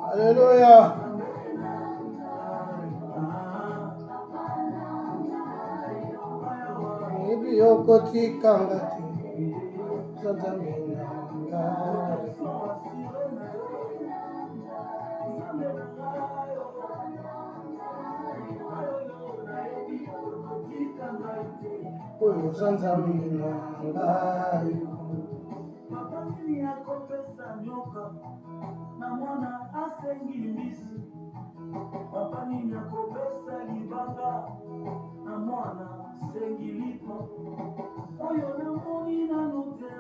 Hallelujah. Papa nini akopesa libanga na mwana sengilipa oyo namoni nanu te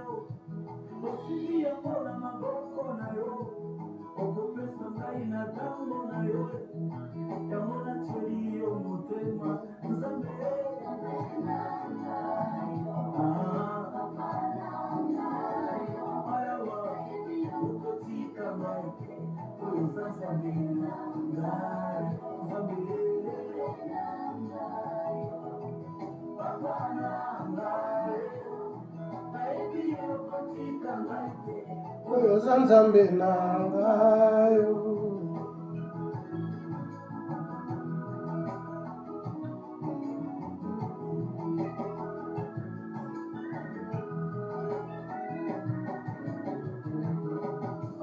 osimbi yango na maboko na yo okopesa ngai na ntango na yo yango natieli yo motema nzambe ayawa okotika ngai oyo nzambe ngai nzambe papa na ngai nayebi okotika ngai te oyo nzambe na ngai.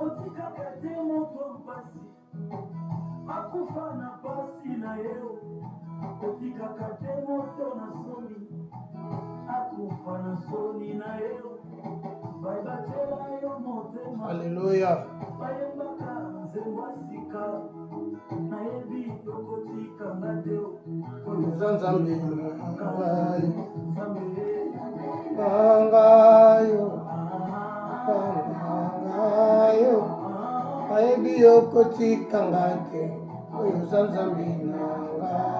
Otikaka te moto mpasi akufa na pasi na yo otikaka te moto na soni akufa na soni na yo babatela yo motema. Hallelujah. Bayembaka nzembo sika nayebi okotika ngate oyo nzambe na ngai nzambe bangayo nayebi okotika ngai te oyo nzambe na ngai.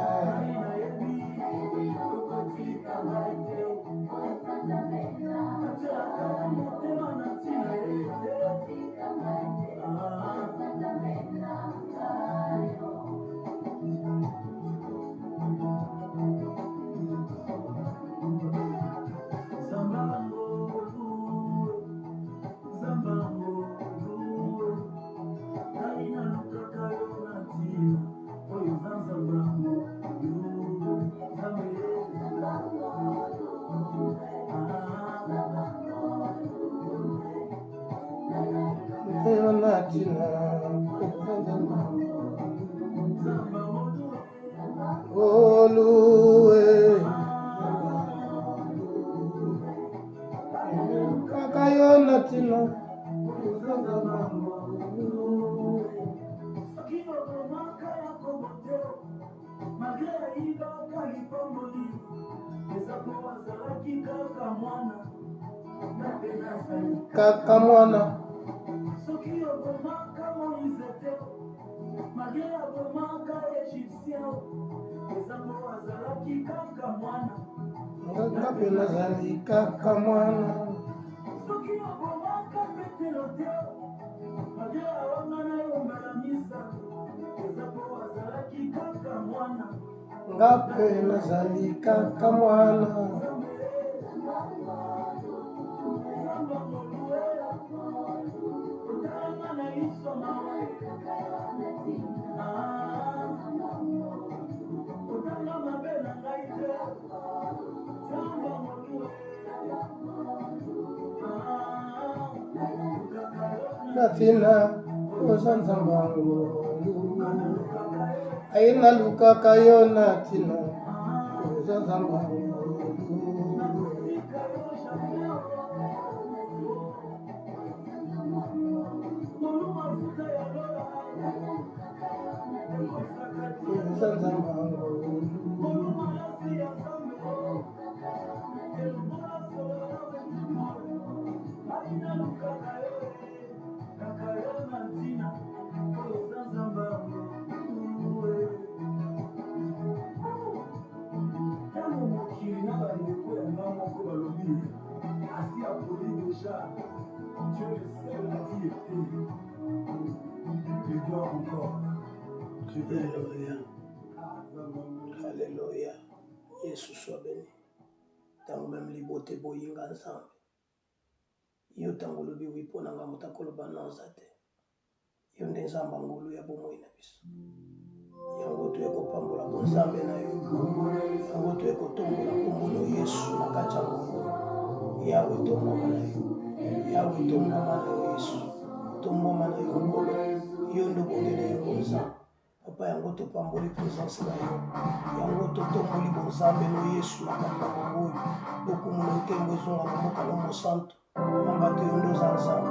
Kaka mwana soki obomaka Moïse te malgré abomaka Égyptien eza mpo azalaki kaka mwana ngaka mpe nazali kaka mwana soki obomaka Petelo te malgré awangana yo mbala misato eza mpo azalaki kaka mwana nga mpe nazali kaka mwana. Natina osanzambango aina lukaka yo natina osanzambango déjà. Tu es le seul à qui était. Tu dois encore. Alléluia. Alléluia. Yesu soit béni. Tango même libote boyinga ensemble. Yo tango lobi wipona nga mutakolo bananza te. Yo nde nzamba ngulu ya bomoi na biso. Yango to ekopambola bonzambe na yo. Yango to ekotombola kombono Yesu na kati ya ngulu. Yawe tomboma na yo. Yawe tomboma na yo Yesu. Tomboma na yo ngulu. Yo ndo bondele yo bonzambe. Papa yango topamboli présence na yo. Yango totomboli bonzambe no Yesu na kati ya ngulu. Lokumu na nkembo ezonga na moka na mosantu. Mambate yo ndo zanzambe.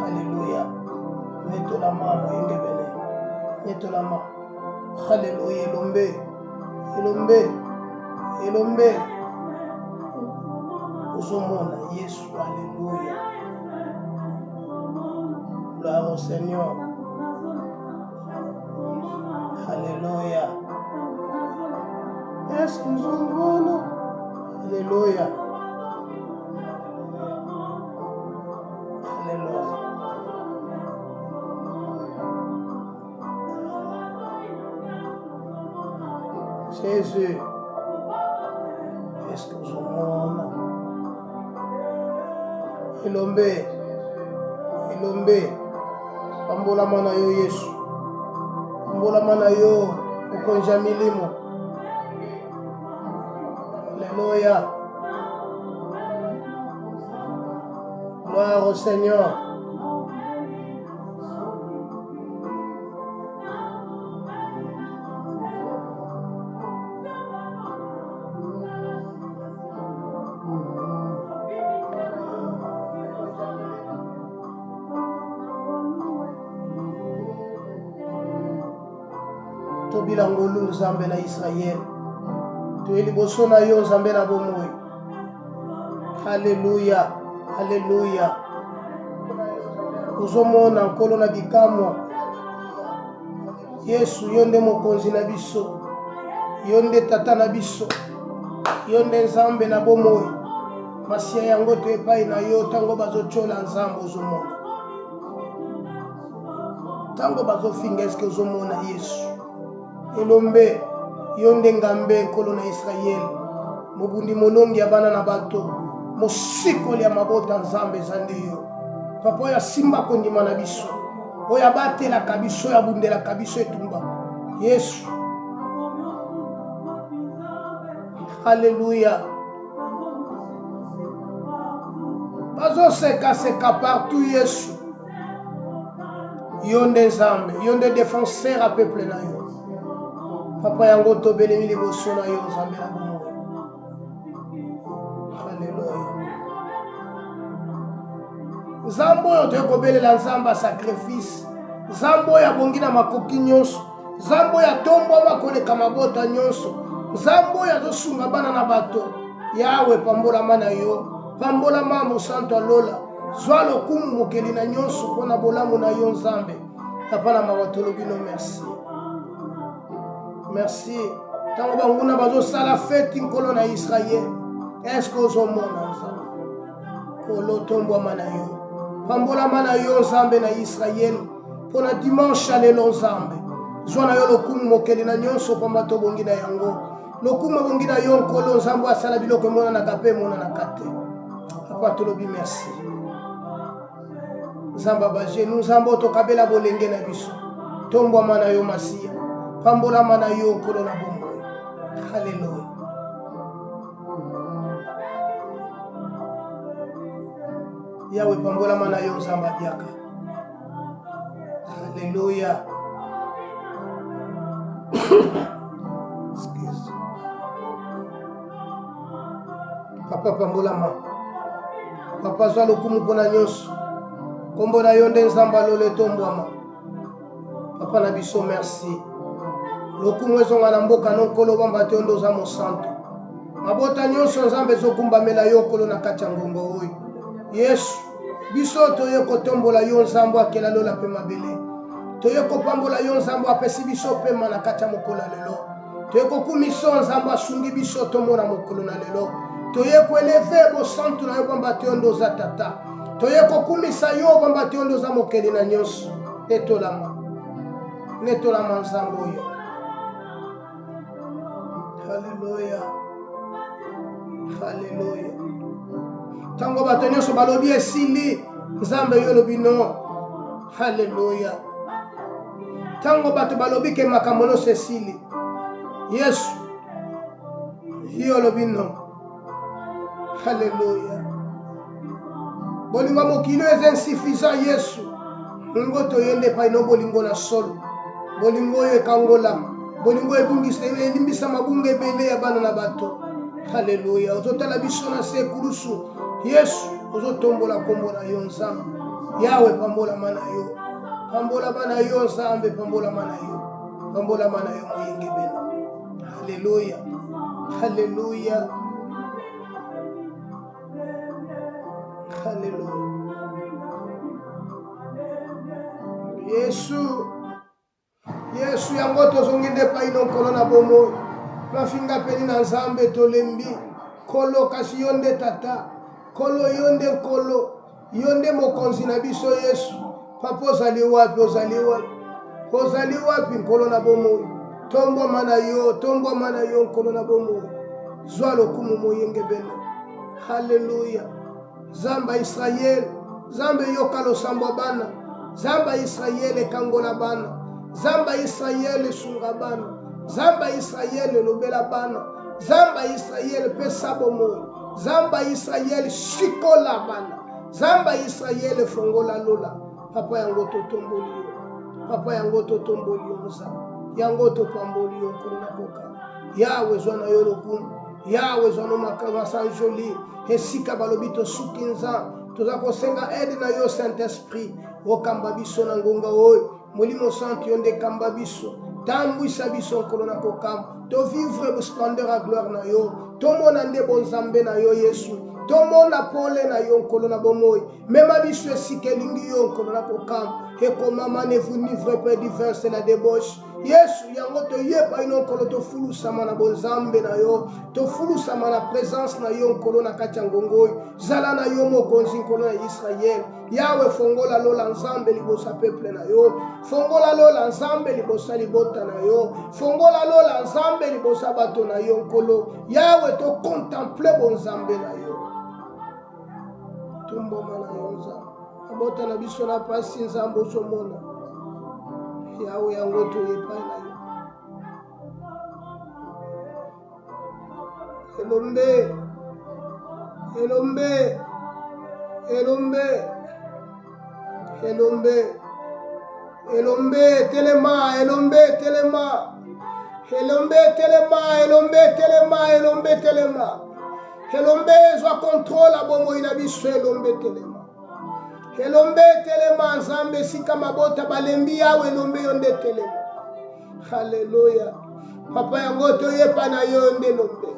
Alléluia. Metola mama yenge bene. Metola mama. Alléluia. Elombe. Elombe. Elombe. Uzomona Yesu. Alléluia. Gloire au Seigneur. Alléluia. Est-ce que uzomona? Alléluia. Alléluia. Jésus, est-ce que vous avez Elombe, Elombe, Ambola mana yo Yesu, Ambola mana yo ukonja milimo. Alléluia. Gloire au Seigneur. Tobila ngolu nzambe na Israël. Toyeli boso na yo nzambe na bomoi. Alléluia. Alléluia. Uzomona nkolo na bikamwa. Yesu yonde mokonzi na biso. Yonde tata na biso. Yonde nzambe na bomoi. Masia yango to epai na yo tango bazochola nzambe uzomona. Tango bazofinga eske uzomona Yesu. Elombe yonde ngambe nkolo na Israël. Mobundi molongi ya bana na bato. Mosikoli ya mabota nzambe zandeyo. Papa ya simba kondima na biso. Oya batela kabiso ya bundela kabiso etumba. Yesu. Alléluia. Bazo seka partout Yesu. Yonde nzambe, yonde défenseur à peuple na yo. Papa yango to belemi liboso na yo nzambe na bomo. Alléluia. Nzambo yo to kobelela nzamba sacrifice. Nzambo ya bongi na makoki nyonso. Nzambo ya tombo makoleka mabota nyonso. Nzambo ya zosunga bana na bato. Yawe pambola mana yo. Pambola mamo santo alola. Zwa lokumu mokeli na nyonso pona bolamu na yo nzambe. Papa na mawatolo bino merci. Merci. Tango banguna bazo sala fête nkolo na Israël. Est-ce que ozomona nzambe? Kolo tombo mana yo. Pambola mana yo nzambe na Israël. Pona dimanche lelo nzambe. Zwa na yo lokumu mokeli na nyonso pamba to bongi na yango. Lokumu bongi na yo nkolo nzambe asala biloko mona na kape mona na kate. Papa tolobi merci. Nzamba baje nous nzambe to kabela bolenge na biso. Tombo mana yo masia. Pambola mana yo nkolo na bombo. Hallelujah. Yawe pambola mana yo nzamba biaka. Hallelujah. Excuse. Papa pambola ma. Papa zwa lokumu pona nyonso. Kombo na yo nde nzamba lole tombwama. Papa na biso merci. Lokumu ezonga na mboka nonkolo bamba te ondo za mosanto. Mabota nyonso nzambe ezokumbamela yo kolo na kati ya ngongo oyo. Yesu, biso toye kotombola yo nzambo akela lola pe mabele. Toye kopambola yo nzambo apesi biso pema na kati ya mokolo lelo. Toye kokumiso nzambo asungi biso tomona mokolo na lelo. toye kweleve bosantu na yo pamba te ondo za tata toye kokumisa yo pamba te ondo za mokeli na nyonso netolama nzambe oyo. Haleluya, haleluya. Tango bato nyonso balobi esili, nzambe yo lobi no. Haleluya. Tango bato balobi ke makambo nyonso esili, Yesu yo lobi no. Haleluya. Bolingo mokili eza insuffisant Yesu. Ngo toyende pa ino bolingo na solo. Bolingo oyo ekangola. Bolingo ebungisa elimbisa mabunga ebele ya bana na bato. Haleluya. Ozotala biso na sekulusu. Yesu ozotombola kombo na yo nzambe. Yawe pambola mana yo. Pambola mana yo nzambe, pambola mana yo. Pambola mana yo moyenge bena. Haleluya. Haleluya. Haleluya. Yesu yango tozongende pa ino nkolo na bomo. Mafinga peni na nzambe tolembi. Kolo kasi yonde tata. Kolo yonde nkolo. Yonde mokonzi na biso Yesu. Papa ozali wapi, ozali wapi. Ozali wapi nkolo na bomo. Tombwa mana yo nkolo na bomo. Zwa lokumu moyenge bene. Haleluya. Zamba Israel. Zamba yoka losambwa bana. Zamba Israel ekangola bana. Zamba Israel sunga bana. Zamba Israel lobela bana. Zamba Israel pesa bomo. Zamba Israel shikola bana. Zamba Israel fongola lola. Papa yango totomboli yo. Papa yango totomboli yo nzamba. Yango topamboli yo nkolo boka. Yawe zwana yo lokumu. Yawe zwana makama sanjoli. Esika balobito sukinza. Toza kosenga aide na yo Saint-Esprit. Okamba biso na ngonga oyo. Molimo santo yonde kamba biso. Tambwisa biso nkolo na kokamba. To vivre bu splendeur à gloire na yo. Tomona nde bonzambe na yo Yesu. Tomona pole na yo nkolo na bomoyi. Mema biso esika elingi yo nkolo na kokamba. Ekomama ne vous nivre pas divin c'est la débauche. Yesu yango toyeba ino nkolo tofulusama na bonzambe na yo. Tofulusama na présence na yo nkolo na kati ya ngongoyi. Zala na yo mokonzi nkolo na Israel. Yawe fongola lola nzambe libosa peuple na yo. Fongola lola nzambe libosa libota na yo. Fongola lola nzambe libosa bato na yo nkolo. Yawe to contemple bonzambe na yo. Tumboma na yo nzambe. Abota na biso na pasi nzambe ozomona. Yawe yango toyepai na yo. Elombe. Elombe. Elombe. Elombe. Elombe telema. Elombe telema. Elombe telema. Elombe telema. Elombe telema. Elombe zwa contrôle abomo ina biso elombe telema. Elombe telema nzambe sika mabota balembi yawe elombe yonde telema. Haleluya. Papa yango toyepa na yo yonde lombe.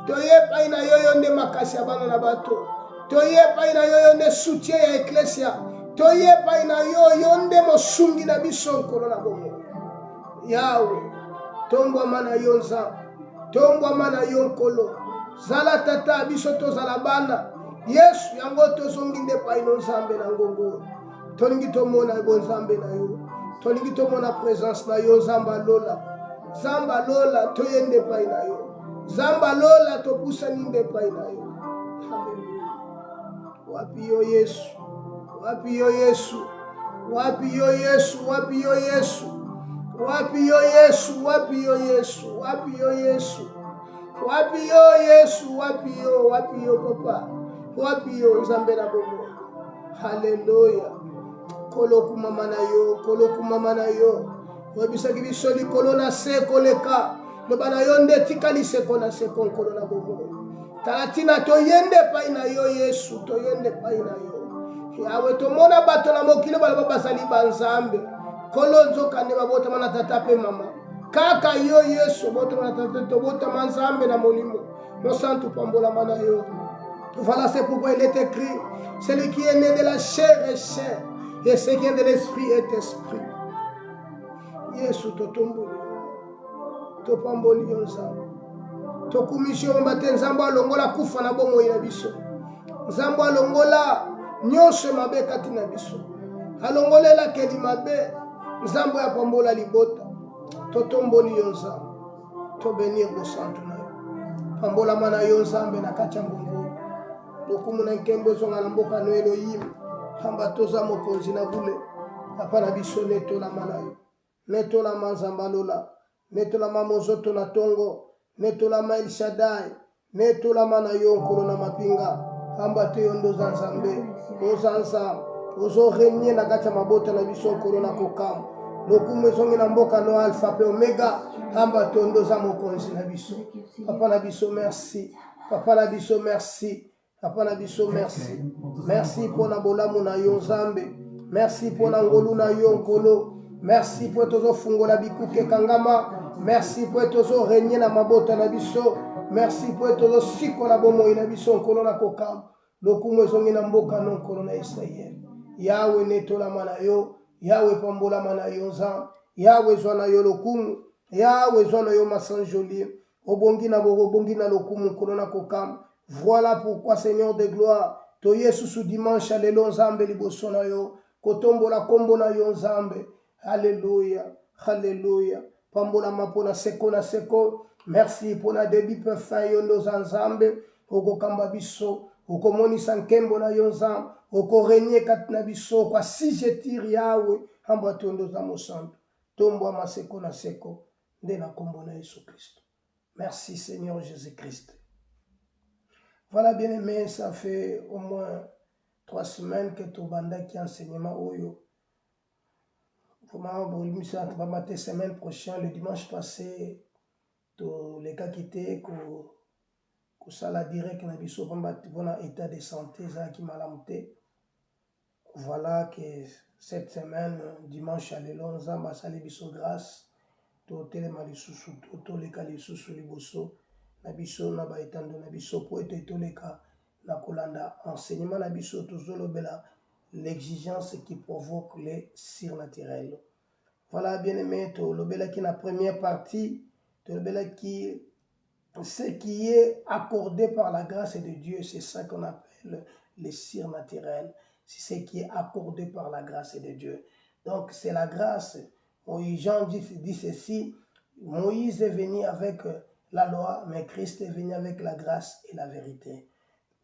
Toyepa ina yo yonde makasi ya bana na bato. Toyepa ina yo yonde soutien ya eklesia. Toyepa ina yo yonde mosungi na biso nkolo na bomo. Yawe tombwa mana yo nzambe. Tombwa mana yo nkolo. Zala tata biso tozala bana. Yesu yango tozongi nde pa ino nzambe na ngongo. Tolingi tomona bonzambe na yo. Tolingi tomona présence na yo zamba lola. Zamba lola toyende pa ina yo. Zamba lola topusa ninde pa ina yo. Haleluya. Wapi yo Yesu? Wapi yo Yesu? Wapi yo Yesu? Wapi yo Yesu? Wapi yo Yesu? Wapi yo Yesu? Wapi yo Yesu? Wapi yo Yesu? Wapi yo papa? Wapi yo nzambe na bomo? Haleluya. Kolo kumama na yo, kolo kumama na yo. Wabisaki biso likolo na se koleka. Loba na yo nde tikali seko na seko nkolo na bomo. Talatina toyende pa ina yo Yesu, toyende pa ina yo. Yawe tomona bato na mokilo bala basali banzambe. Kolo nzoka ne babota mana tata pe mama. Kaka yo Yesu bota mana tata to bota manzambe na molimo. Mo santo pambola mana yo. Voilà, c'est pourquoi il est écrit, celui qui est né de la chair est chair, et celui qui est de l'esprit est esprit. Yesu totomboli, topamboli yonzambe. tokumisio mbate nzambo alongola kufa na bomoi na biso. Nzambo alongola nyonso mabe kati na biso. Alongolela keli mabe nzambo ya pambola libota. Totomboli yo nzambo. Tobenir bo santu na yo. Pambola mana yo nzambe na kati ya mbongo. Lokumu na nkembo zonga na mboka no Elohim. Hamba toza mokonzi na bule. Papa na biso netola mana yo. Netola manzamba lola. Netola mamozoto na tongo. Netola ma El Shaddai. Netola mana yo nkolo na mapinga. Hamba te yo ndoza nzambe. Ozanza. Ozo renye na kati ya mabota na biso nkolo na kokamu. Lokumu ezongi na mboka no Alpha pe Omega. Hamba te yo ndoza mokonzi na biso. Papa na biso merci. Papa na biso merci. Papa na biso merci. Merci pour na bolamu na yo nzambe. Merci pour na ngolu na yo nkolo. Merci pour tozo fungola bikuke kangama. Merci pour tozo renye na mabota na biso. Merci pour tozo siko na bomoi na biso nkolo na kokam. Lokumu ezongi na mboka no nkolo na Israel. Yawe netola mana yo. Yawe pambola mana yo nzambe. Yawe zwana yo lokumu. Yawe zwana yo masanjoli. Obongi na lokumu nkolo na kokam. Voilà pourquoi, Seigneur de gloire, to Yesu sous dimanche, alléluia, nzambe liboso na yo, kotombola kombo na yo nzambe, alléluia, alléluia, pambola mapona seko na seko, merci pour na débit parfait yo ndoza nzambe, oko kamba biso, oko monisa nkembo na yo nzambe, oko renye kat na biso, kwa si jetiri yawe, hamba to ndoza mosanto, tombo ma seko na seko, nde na kombo na Yesu Christ. Merci Seigneur Jésus-Christ. Voilà, bien aimé, ça fait au moins 3 semaines que tu bandes qui enseignement oyo. Vraiment, bon, l'émission va mater semaine prochaine, le dimanche passé, les cas qui étaient que ça la direct na biso bon état de santé ça qui m'a lamté. Voilà que cette semaine dimanche à l'élon zamba sali biso grâce to telema lisusu to les cas lisusu liboso. Na biso na ba etando na biso po ete toleka na kolanda enseignement na biso tozolobela l'exigence qui provoque les surnaturels. Voilà bien aimé tolobela qui na première partie tolobela qui ce qui est accordé par la grâce de Dieu, c'est ça qu'on appelle les surnaturels. C'est ce qui est accordé par la grâce de Dieu. Donc c'est la grâce. Jean dit ceci, Moïse est venu avec la loi, mais Christ est venu avec la grâce et la vérité.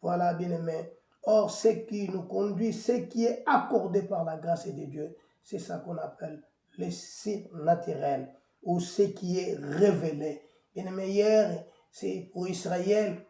Voilà, bien-aimé. Or, ce qui nous conduit, ce qui est accordé par la grâce de Dieu, c'est ça qu'on appelle le surnaturel, ou ce qui est révélé. Bien-aimé, hier, c'est pour Israël.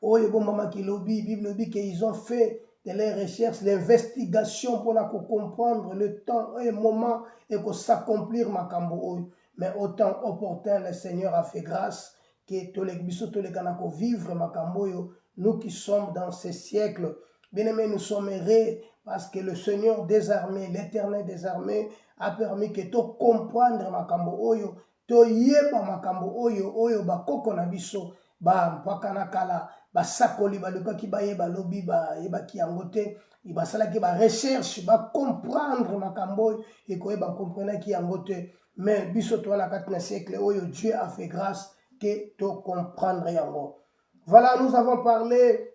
Oh, et bon, maman qui lobby, Bible lobby, qu'ils ont fait de les recherches, l'investigation pour comprendre le temps et le moment et que s'accomplir ma cambo. Mais autant opportun, le Seigneur a fait grâce que tous les canaux vivre ma camboyo, nous qui sommes dans ces siècles, bien aimés, nous sommes heureux parce que le Seigneur des armées, l'Éternel des armées, a permis que tu comprendre ma camboyo, tu yeba ma camboyo, oyo ba koko na biso, ba mpaka na kala, ba sakoli ba luka ki ba yeba lobi ba yeba ki yangote, ba sala ki ba recherche, ba comprendre ma camboyo, et ko yeba comprendre ki yangote. Mais biso to na 4e siècle oyo Dieu a fait grâce que tu comprendre yango. Voilà, nous avons parlé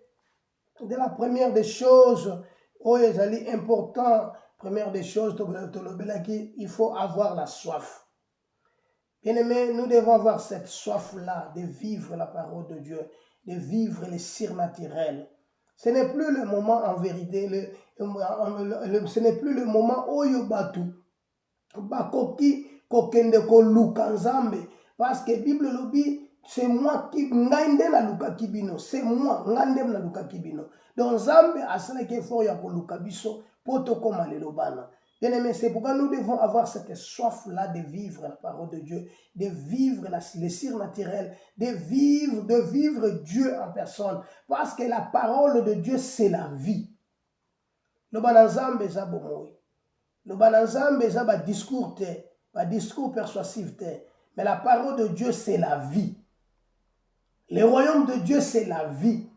de la première des choses oyo ezali important. Première des choses il faut avoir la soif. Bien aimé, nous devons avoir cette soif là de vivre la parole de Dieu, de vivre les surnaturels. Ce n'est plus le moment en vérité, ce n'est plus le moment oyo batu bakoki kokende ko luka nzambe, parce que Bible lobi c'est moi qui ngande na luka kibino, c'est moi ngande na luka kibino. Donc nzambe asala ke fort ya ko luka biso poto koma lelo bana. Bien aimé, c'est pourquoi nous devons avoir cette soif là de vivre la parole de Dieu, de vivre les surnaturels, de vivre Dieu en personne, parce que la parole de Dieu c'est la vie. Le bana nzambe za bomoi. Le bananzambe ça va discours persuasif, mais la parole de Dieu c'est la vie. Le royaume de Dieu c'est la vie.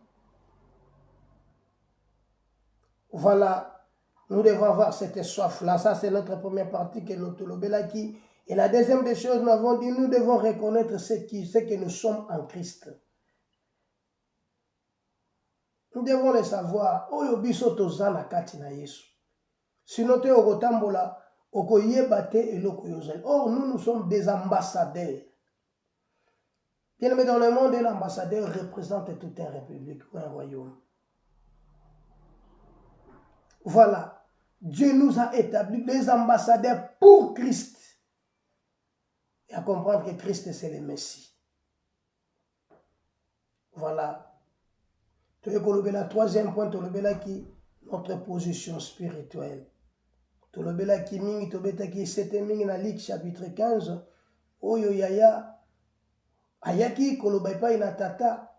Voilà, nous devons avoir cette soif là. Ça c'est notre première partie que nous tolobela qui Et la deuxième des choses, nous avons dit, nous devons reconnaître ce que nous sommes en Christ. Nous devons le savoir. Oyo biso toza na kati na Yesu. Sinon te okotambola, okoyeba te eloko yozali. Or, nous sommes des ambassadeurs. Bien aimé, dans le monde, un ambassadeur représente toute une république ou un royaume. Voilà. Dieu nous a établis des ambassadeurs pour Christ. Et à comprendre que Christ, c'est le Messie. Voilà. Tu veux qu'on le troisième point, tu le qui notre position spirituelle. Tu le qui mingi, tu le qui c'était mingi na Luc chapitre 15. Oyo yaya ayaki koloba epai na tata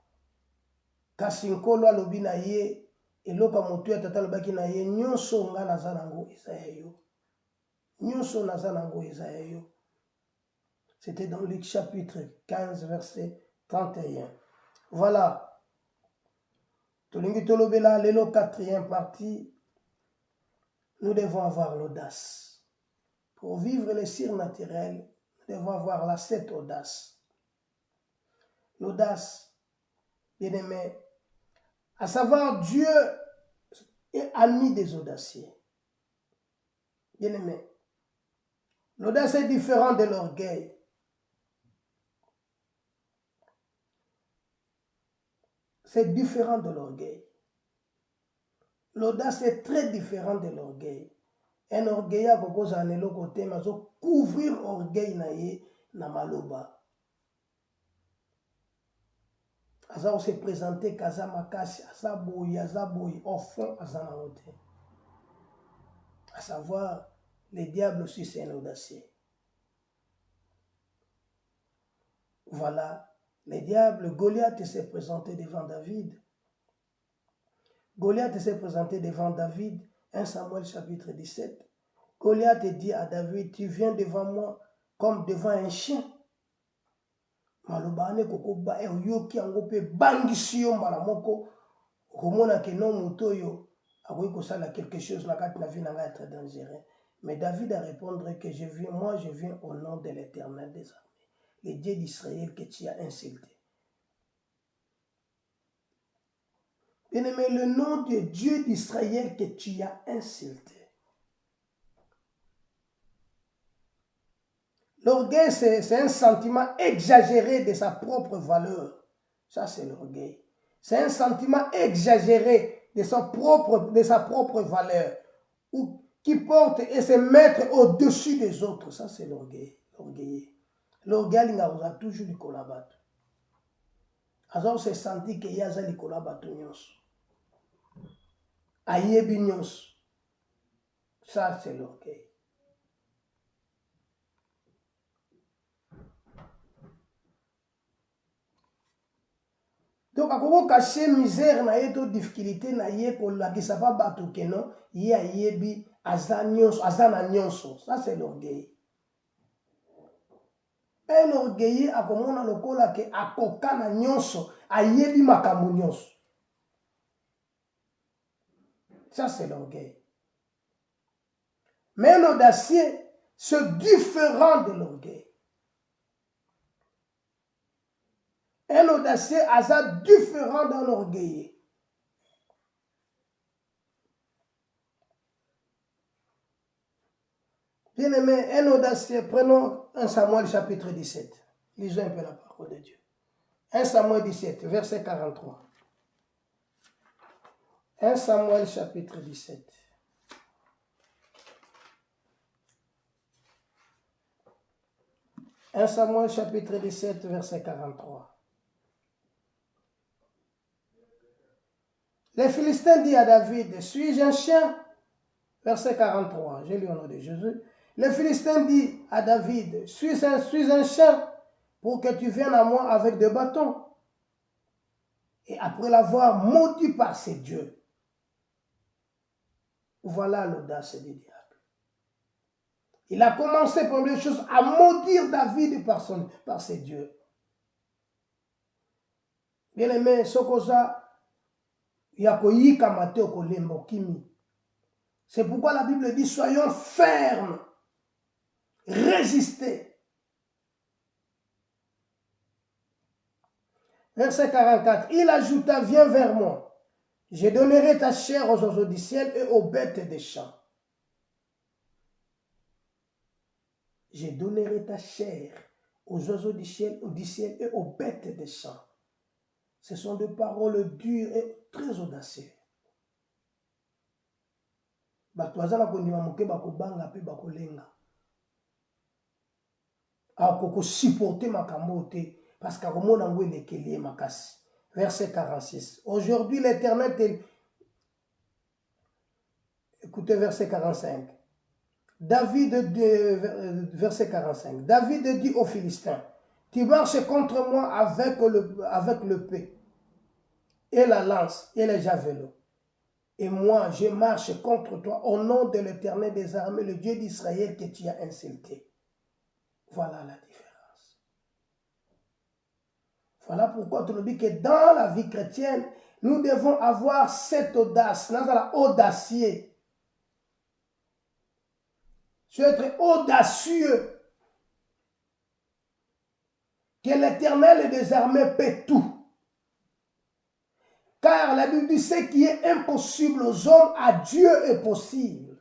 kasi nkolo alobi na ye eloko motu ya tata alobaki na ye nyonso nga naza nango eza ya yo. Nyonso naza nango eza ya yo. C'était dans Luc chapitre 15 verset 31. Voilà. Tolingi tolobela lelo quatrième partie. Nous devons avoir l'audace. Pour vivre les surnaturels, nous devons avoir cette audace. L'audace, bien aimé, à savoir Dieu est ami des audacieux. Bien aimé, l'audace est différente de l'orgueil. C'est différent de l'orgueil. L'audace est très différente de l'orgueil. Un orgueil a beaucoup d'années côté, mais couvrir orgueil na maloba. Aza se présenter kaza makasi, azaboui, au fond, azana hote. À savoir, le diable aussi c'est un audacieux. Voilà, le diable, Goliath s'est présenté devant David. Goliath s'est présenté devant David, 1 Samuel chapitre 17. Goliath dit à David, tu viens devant moi comme devant un chien. Malobane kokoba yoki angope bangisi yo mbala moko komona ke non mutoyo akoki kosala quelque chose na kati na vie na ngai très dangereux. Mais David a répondu que moi je viens au nom de l'Éternel des armées, le Dieu d'Israël que tu as insulté. Bien-aimé, le nom de Dieu d'Israël que tu as insulté. L'orgueil, c'est un sentiment exagéré de sa propre valeur. Ça, c'est l'orgueil. C'est un sentiment exagéré de sa propre valeur. Ou qui porte et se mettre au-dessus des autres. Ça, c'est l'orgueil. L'orgueil, il a toujours du collaborateur. Alors, c'est senti qu'il y a des collaborateurs. Ayebi nyonso. Ça, c'est l'orgueil. Donc, ako cacher misère na ye to difficulté na ye ko la kisa pa bato keno ye ayebi azana nyonso. Ça c'est l'orgueil. Un orgueil akomona lokola ke akoka na nyonso ayebi makambo nyonso. Ça c'est l'orgueil. Mais un audacieux, c'est différent de l'orgueil. Un audacieux est différent d'un orgueilleux. Bien aimé, un audacieux, prenons 1 Samuel chapitre 17. Lisons un peu la parole de Dieu. 1 Samuel 17, verset 43. 1 Samuel chapitre 17. « 1 Samuel chapitre 17, verset 43. Les Philistins disent à David, suis-je un chien? Verset 43, j'ai lu au nom de Jésus. Les Philistins disent à David, suis un chien pour que tu viennes à moi avec des bâtons. Et après l'avoir maudit par ses dieux. Voilà l'audace du diable. Il a commencé par les choses à maudire David par ses dieux. Bien aimé, Sokosa, Yakoyika Mateo Kolembo Kimi. C'est pourquoi la Bible dit, soyons fermes résister. Verset 44, il ajouta, viens vers moi, je donnerai ta chair aux oiseaux du ciel et aux bêtes des champs. Je donnerai ta chair aux oiseaux du ciel et aux bêtes des champs. Ce sont des paroles dures et très audacieuses. Bato bazala kondima moke bakobanga pe bakolenga. Akoko supporter makambo te parce qu'akomona ngo elekeli makasi. Verset 46. Aujourd'hui l'Éternel écoutez verset 45. Verset 45. David dit aux Philistins, tu marches contre moi avec l'épée et la lance et les javelots. Et moi, je marche contre toi au nom de l'Éternel des armées, le Dieu d'Israël que tu as insulté. Voilà la différence. Voilà pourquoi tu nous dis que dans la vie chrétienne, nous devons avoir cette audace, audacieux. Tu dois être audacieux. Que l'Éternel des armées peut tout. Car la Bible dit ce qui est impossible aux hommes, à Dieu est possible.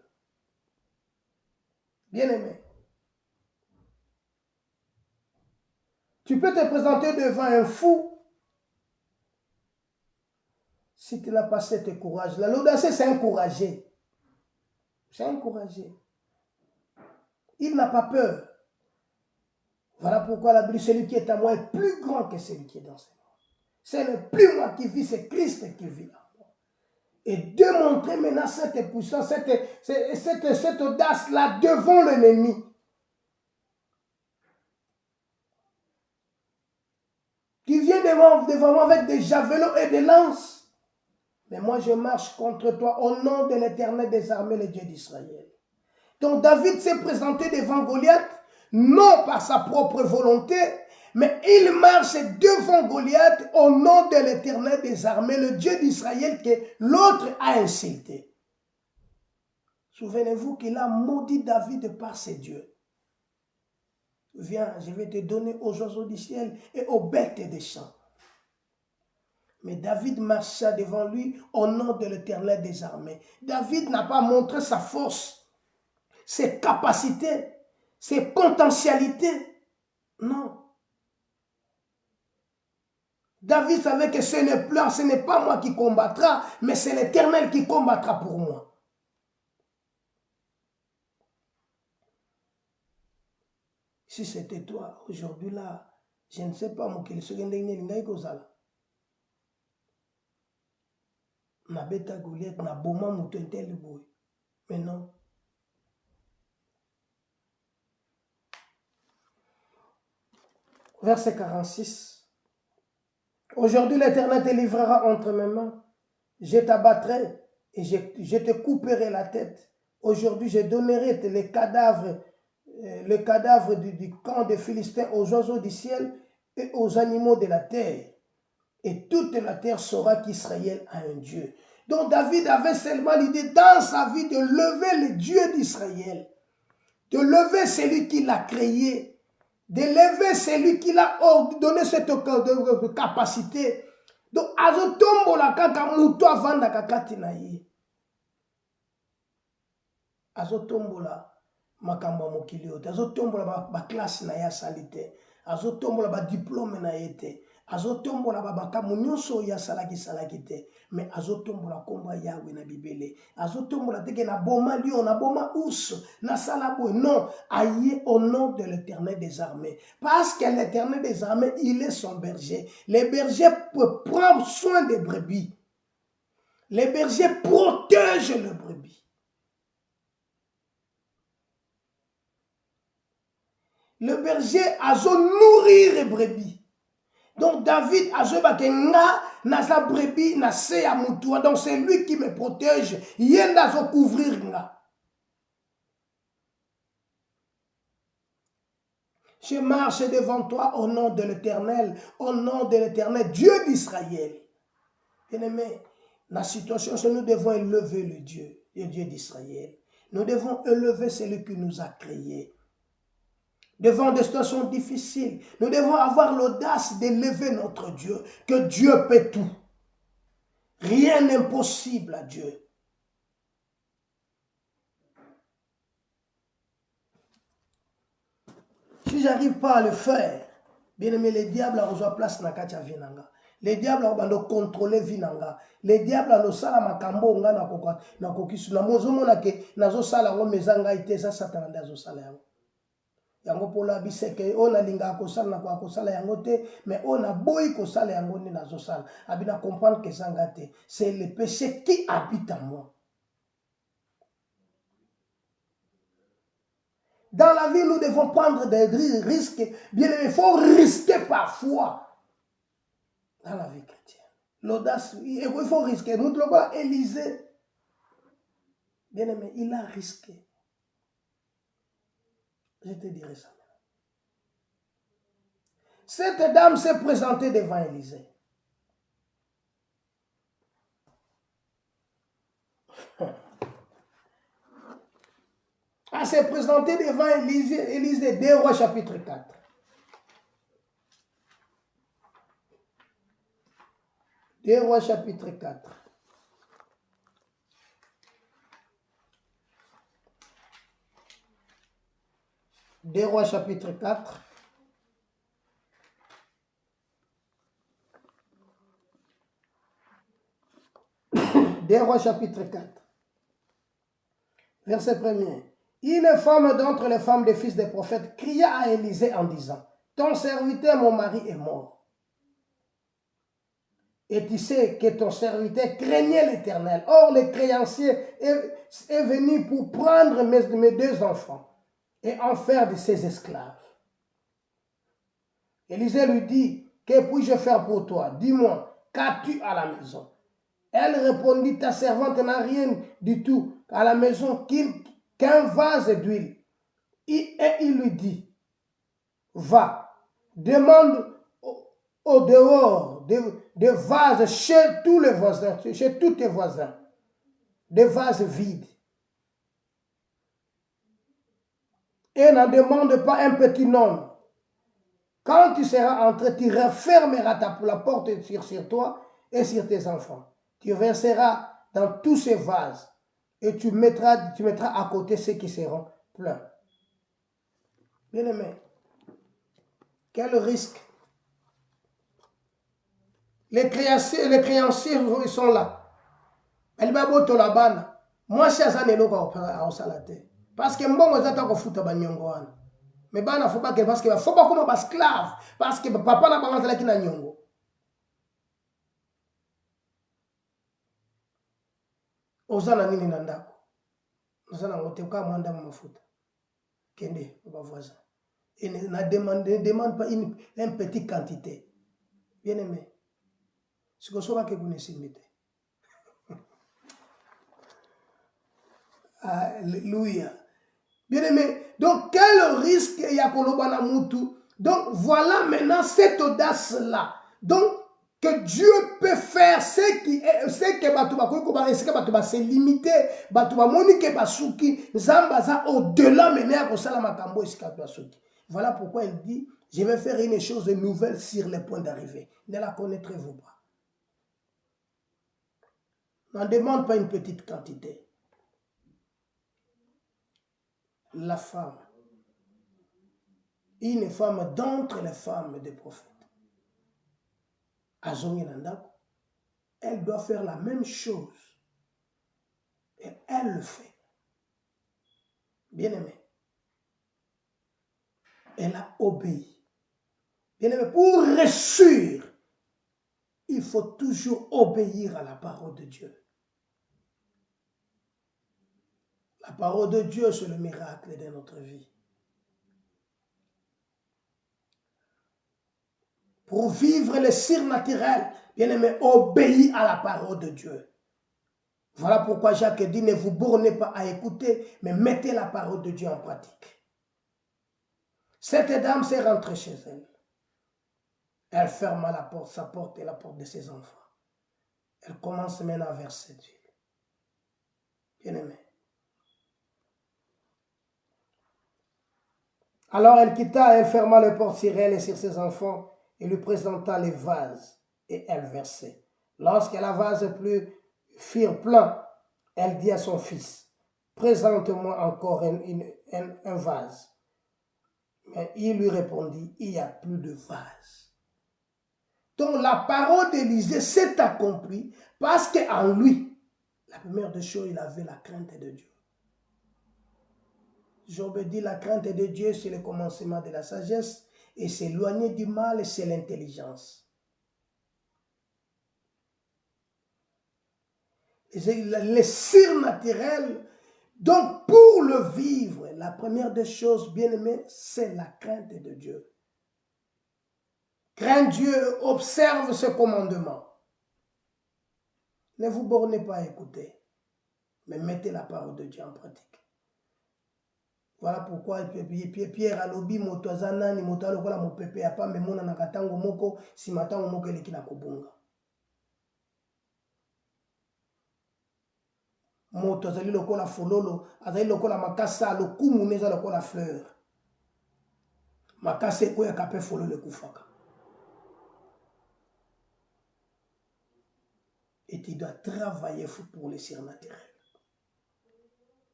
Bien-aimé. Tu peux te présenter devant un fou si tu n'as pas cet courage-là. L'audace, c'est encourager. C'est encourager. Il n'a pas peur. Voilà pourquoi la Bible dit celui qui est à moi est plus grand que celui qui est dans ce monde. Ce n'est plus moi qui vis, c'est Christ qui vit en moi. Et démontrer maintenant cette puissance, cette audace-là devant l'ennemi. Qui vient devant moi avec des javelots et des lances. Mais moi je marche contre toi au nom de l'Éternel des armées, le Dieu d'Israël. Donc David s'est présenté devant Goliath, non par sa propre volonté, mais il marche devant Goliath au nom de l'Éternel des armées, le Dieu d'Israël que l'autre a insulté. Souvenez-vous qu'il a maudit David par ses dieux. Viens, je vais te donner aux oiseaux du ciel et aux bêtes des champs. Mais David marcha devant lui au nom de l'Éternel des armées. David n'a pas montré sa force, ses capacités, ses potentialités. Non. David savait que ce n'est pas moi qui combattra, mais c'est l'Éternel qui combattra pour moi. Si c'était toi, aujourd'hui là, je ne sais pas, quel serait le na beta Goliath, na boma mutentel boy. Mais non. Verset 46. Aujourd'hui l'Éternel te livrera entre mes mains. Je t'abattrai et je te couperai la tête. Aujourd'hui je donnerai les cadavres du camp des Philistins aux oiseaux du ciel et aux animaux de la terre. Et toute la terre saura qu'Israël a un Dieu. Donc David avait seulement l'idée dans sa vie de lever le Dieu d'Israël. De lever celui qui l'a créé. De lever celui qui l'a donné cette capacité. Donc azotombola kaka muto avanda kakati na ye. Azotombola makambo mokili yote. Azotombola ba classe na ya salite. Azotombola ba diplôme na yete. Azotombola babakamu nyonso ya salaki te. Mais azotombola komba Yahweh na bibele. Azotombola teke na boma lion, na boma ours, na salabo. Non, aïe au nom de l'Éternel des armées. Parce que l'Éternel des armées, il est son berger. Les bergers peuvent prendre soin des brebis. Les bergers protègent les brebis. Le berger a nourrir les brebis. Donc David a na sa brebis na se ya mutua. Donc c'est lui qui me protège. Yenda zo couvrir nga. Je marche devant toi au nom de l'Éternel, Dieu d'Israël. Bien-aimé, la situation, c'est que nous devons élever le Dieu d'Israël. Nous devons élever celui qui nous a créés. devant des situations difficiles, nous devons avoir l'audace d'élever notre Dieu, que Dieu peut tout. Rien n'est impossible à Dieu. Si j'arrive pas à le faire, bien aimé, les diables a rejoint place na katia vinanga. Les diables ont contrôlé vinanga. Les diables ont sala makambo nga na kokisu na mozomona ke nazo sala ngo mezanga ite sa satana ndazo sala yango. Yango pola biseke ona linga ko sala na ko sala yango te, mais ona boy ko sala yango ni nazo sala. Abina comprendre que sanga te, c'est le péché qui habite en moi. Dans la vie, nous devons prendre des risques. Bien aimé, il faut risquer parfois. Dans la vie chrétienne. L'audace, il faut risquer. Nous devons Élisée. Bien aimé, il a risqué. Je te dirai ça. Cette dame s'est présentée devant Élisée. Elle s'est présentée devant Élisée, 2 Rois chapitre 4. Deux Rois chapitre 4. Deux Rois chapitre 4. Deux Rois chapitre 4. Verset 1er. Une femme d'entre les femmes des fils des prophètes cria à Élisée en disant, ton serviteur, mon mari, est mort. Et tu sais que ton serviteur craignait l'Éternel. Or, le créancier est venu pour prendre mes 2 enfants et en faire de ses esclaves. Élisée lui dit, que puis-je faire pour toi? Dis-moi, qu'as-tu à la maison? Elle répondit, ta servante n'a rien du tout à la maison qu'un vase d'huile. Et il lui dit, va, demande au dehors des vases chez tous les voisins, chez tous tes voisins, des vases vides. Et n'en demande pas un petit nombre. Quand tu seras entré, tu refermeras la porte sur toi et sur tes enfants. Tu verseras dans tous ces vases et tu mettras à côté ceux qui seront pleins. Bien-aimé, quel risque? Les créanciers, ils sont là. Moi, je suis à parce que moi, je suis foutu à mais bana faut pas que parce que faut pas comme esclave parce que papa na banga la kina nyongo. Ozana nini na ndako? Ozana ngote ka mwanda mafuta. Kende ba voisin. Et ne demande pas une petite quantité. Bien aimé. Ce que soit que vous ne s'imite. Alléluia. Bien aimé. Donc quel risque y a kolobana mutu? Donc voilà maintenant cette audace là. Donc que Dieu peut faire ce que Batouba c'est limité, Batouba Monique Basuki, Zambaza au-delà mener à Kosala Makambo et Skabasuki. Voilà pourquoi il dit, je vais faire une chose nouvelle sur les points d'arrivée. Ne la connaîtrez-vous pas? N'en demande pas une petite quantité. La femme, une femme d'entre les femmes des prophètes, elle doit faire la même chose. Et elle le fait. Bien aimé. Elle a obéi. Bien aimé, pour réussir, il faut toujours obéir à la parole de Dieu. La parole de Dieu, c'est le miracle de notre vie. Pour vivre le surnaturel, bien aimé, obéis à la parole de Dieu. Voilà pourquoi Jacques dit, ne vous bornez pas à écouter, mais mettez la parole de Dieu en pratique. Cette dame s'est rentrée chez elle. Elle ferma la porte, sa porte et la porte de ses enfants. Elle commence maintenant à verser de l'huile. Bien aimé. Alors elle quitta, elle ferma les portes sur elle et sur ses enfants et lui présenta les vases et elle versait. Lorsque les vases furent pleins, elle dit à son fils, présente-moi encore un vase. Mais il lui répondit, il n'y a plus de vase. Donc la parole d'Élisée s'est accomplie parce qu'en lui, la première des choses, il avait la crainte de Dieu. Job dit, la crainte de Dieu, c'est le commencement de la sagesse, et s'éloigner du mal, c'est l'intelligence. Le surnaturel, donc pour le vivre, la première des choses, bien aimé, c'est la crainte de Dieu. Crains Dieu, observe ce commandement. Ne vous bornez pas à écouter, mais mettez la parole de Dieu en pratique. Voilà pourquoi Pierre a lobi moto azanani moto alokola mopepe ya pambe mona na katango moko si matango moko eleki na kobunga. Moto azali lokola fololo, azali lokola makasa lokumu neza lokola fleur. Makasa eko ya kape fololo kufaka. Et tu dois travailler pour le surnaturel.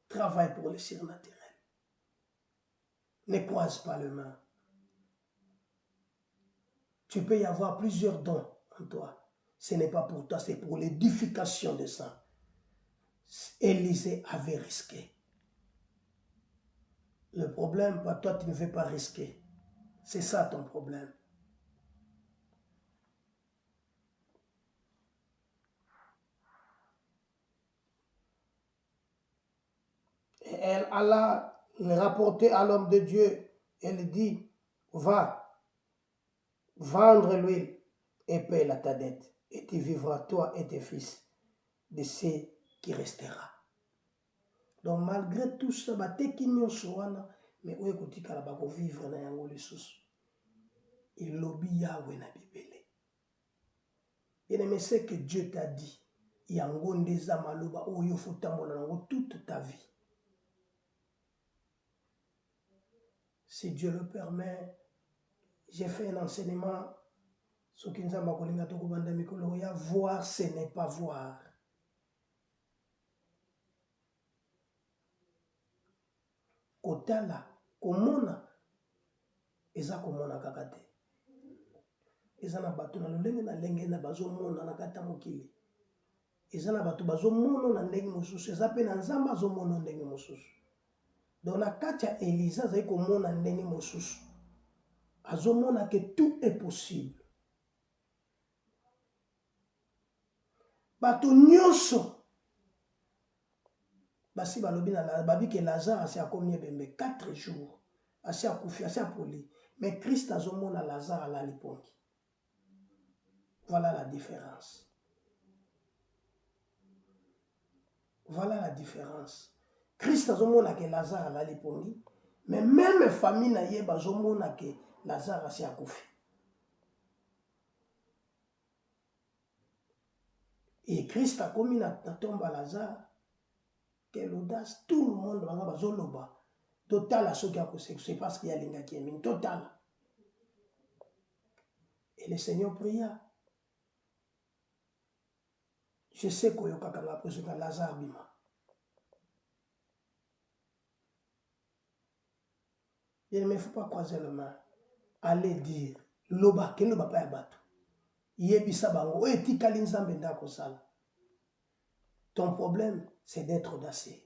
Travaille pour le surnaturel. Ne croise pas les mains. Tu peux y avoir plusieurs dons en toi. Ce n'est pas pour toi, c'est pour l'édification de ça. Élisée avait risqué. Le problème, toi, tu ne veux pas risquer. C'est ça ton problème. Et elle alla le rapporter à l'homme de Dieu. Elle dit, va, vendre l'huile et paye ta dette. Et tu vivras, toi et tes fils, de ce qui restera. Donc malgré tout ça, mais où est-ce que tu vivre dans yango lisusu? Il lobby Yahweh na Bibélé. Bien-aimé, c'est que Dieu t'a dit. Yango ndeza maloba oyo futambola nango toute ta vie. Si Dieu le permet, j'ai fait un enseignement. Ce qui nous a makolinga to kubanda mikolo ya voir, ce n'est pas voir. Kotala, komona, eza komona kakate. Eza na batu na lolenge na lenge na bazo mona na kata mokili. Eza na batu bazo mona na ndenge mosusu. Eza pe na nzamba bazo mona ndenge mosusu. Donc na kati ya Élisa azali komona ndenge mosusu. Azomona que tout est possible. Bato nyonso basi balobi na babi que Lazare asi akomi ebembe 4 jours. Asi akufi, asi apoli. Mais Christ azomona Lazare alali pongi. Voilà la différence. Voilà la différence. Christ azomona que Lazare alali pongi. Mais même famille na ye bazomona que Lazare asi akufi. Et Christ a commis na tombe à Lazare. Quelle audace. Tout le monde va bazoloba. Total à ce qui a causé. C'est parce qu'il y a l'inga qui est mis. Total. Et le Seigneur pria. Je sais qu'il y a Lazare bima. Il ne faut pas croiser les mains. Allez dire. Loba. Quel loba pas yabato. Yebisa bango. Eti kalinzambe ndako sala. Ton problème, c'est d'être audacieux.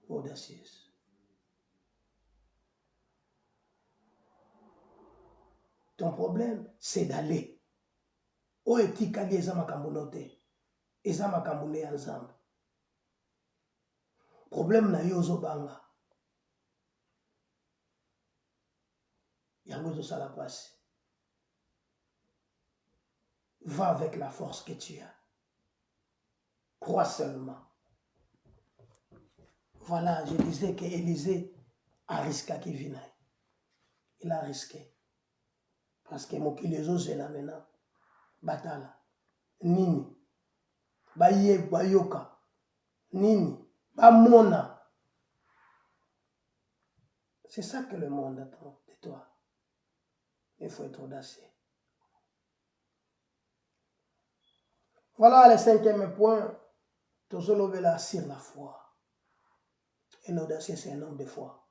Audacieuse. Ton problème, c'est d'aller. O eti kali eza makambunote. Eza makambune ya nzambe. Problème na yo ozobanga. Yango ezosala pasi. Va avec la force que tu as. Crois seulement. Voilà, je disais que Élisée a risqué qu'il vienne. Il a risqué. Parce que mokili ezozela maintenant. Batala. Nini. Baye bayoka. Nini. Bamona. C'est ça que le monde attend de toi. Il faut être audacieux. Voilà le 5e point. Tozolobe là sur la foi. Un audacieux, c'est un homme de foi.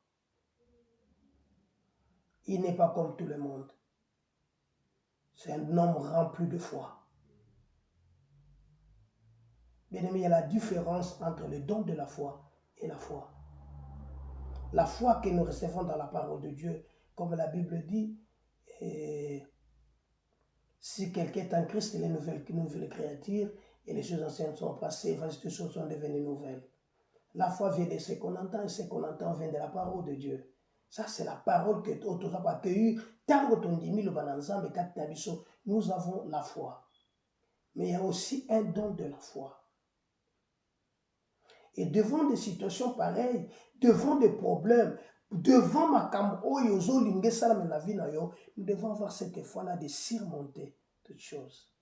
Il n'est pas comme tout le monde. C'est un homme rempli de foi. Bien aimé, il y a la différence entre le don de la foi et la foi. La foi que nous recevons dans la parole de Dieu, comme la Bible dit, si quelqu'un est en Christ, il est une nouvelle créature, et les choses anciennes sont passées, voici toutes choses sont devenues nouvelles. La foi vient de ce qu'on entend, et ce qu'on entend vient de la parole de Dieu. Ça, c'est la parole que tu as accueillie. Nous avons la foi. Mais il y a aussi un don de la foi. Et devant des situations pareilles, devant des problèmes, devant ma nous devons avoir cette foi-là de surmonter toutes choses.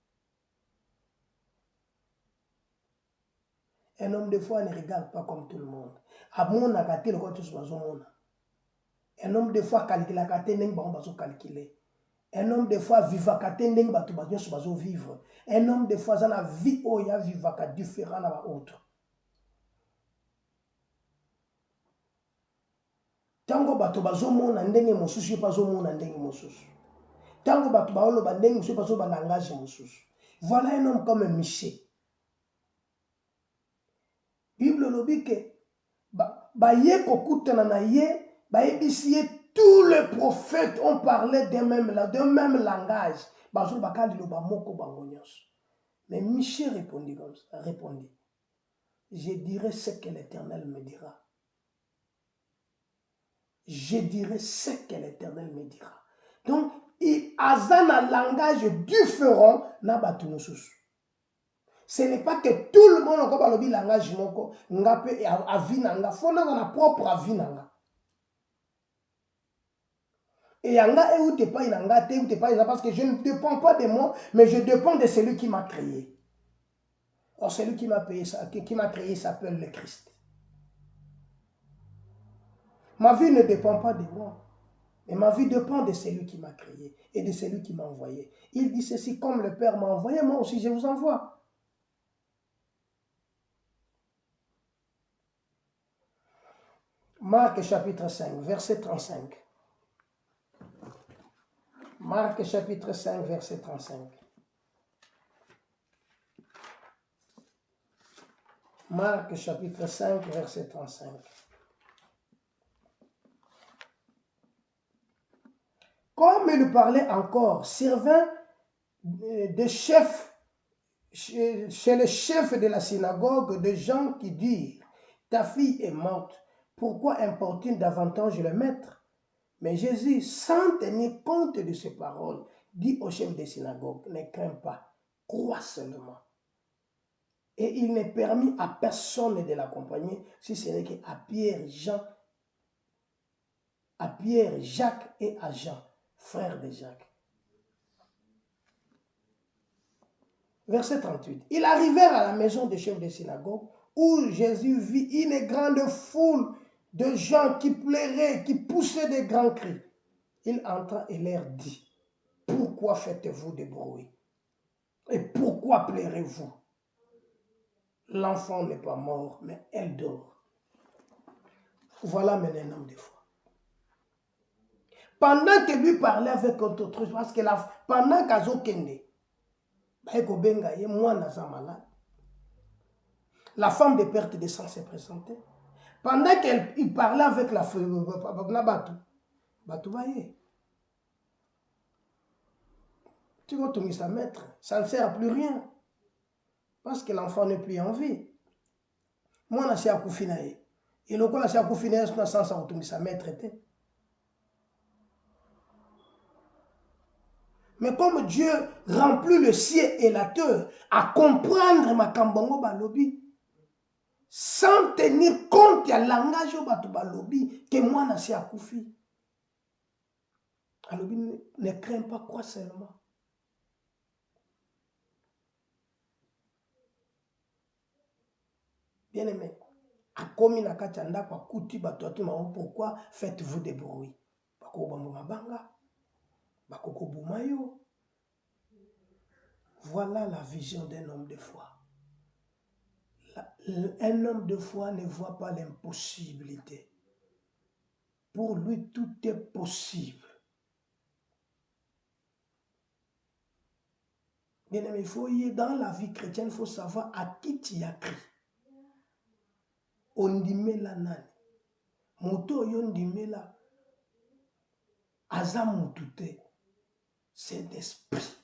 Un homme de foi ne regarde pas comme tout le monde. Un homme de foi calcule un homme de foi vivre. Un homme de foi a vie différent de l'autre. Tango bato bazomona ndenge mosusu bazomona ndenge mosusu. Tango bato baoloba ndenge mosusu bazoba langage mosusu. Voilà un homme comme Michée. Bible lobi ke ba ye kokutana na ye, ba yebisi ye tous les prophètes ont parlé d'un même langage. Bazo bakali loba moko bango nyonso. Mais Michée répondit comme ça, répondit. Je dirai ce que l'Éternel me dira. Je dirai ce que l'Éternel me dira. Donc, il a un langage différent na batu mosusu. Ce n'est pas que tout le monde a un langage moko, ngape avinanga, fona na propre avinanga. Et yanga ou te pas inanga te ou te pas parce que je ne dépends pas de moi, mais je dépends de celui qui m'a créé. Or celui qui m'a créé s'appelle le Christ. Ma vie ne dépend pas de moi. Mais ma vie dépend de celui qui m'a créé et de celui qui m'a envoyé. Il dit ceci, comme le Père m'a envoyé, moi aussi je vous envoie. Marc chapitre 5, verset 35. Marc chapitre 5, verset 35. Marc chapitre 5, verset 35. Comme il parlait encore, servint des chefs, chez les chefs de la synagogue, des gens qui disent, ta fille est morte, pourquoi importune davantage le maître? Mais Jésus, sans tenir compte de ces paroles, dit au chef des synagogues, ne crains pas, crois seulement. Et il n'est permis à personne de l'accompagner, si ce n'est qu'à Pierre, Jacques et à Jean, frères de Jacques. Verset 38. Ils arrivèrent à la maison des chefs des synagogues où Jésus vit une grande foule de gens qui pleuraient, qui poussaient des grands cris. Il entra et leur dit, pourquoi faites-vous des bruits? Et pourquoi pleurez-vous? L'enfant n'est pas mort, mais elle dort. Voilà maintenant un homme de foi. Pendant que lui parlait avec autre chose, parce que pendant qu'Azo Kende, la femme de perte de sang s'est présentée. Pendant qu'il parlait avec la Batoubaye, tu vas tomber sa maître, ça ne sert à plus rien. Parce que l'enfant n'est plus en vie. Moi, je suis à Koufinaye. Et le coup, je suis à Koufinaye, je suis à tomber sa maître. Mais comme Dieu remplit le ciel et la terre à comprendre ma kambongo balobi, sans tenir compte du langage de balobi, que moi, je suis à Koufi. Alobi ne crains pas quoi seulement. Bien aimé, akomi na kati ya ndako akuti bato atuna pourquoi faites-vous des bruits bakobamba mabanga bakokobuma yo. Voilà la vision d'un homme de foi. Un homme de foi ne voit pas l'impossibilité. Pour lui, tout est possible. Bien aimé, il faut y aller dans la vie chrétienne, il faut savoir à qui tu as cru. Ondimela nani. Moto yondimela. Aza mutute. C'est d'esprit.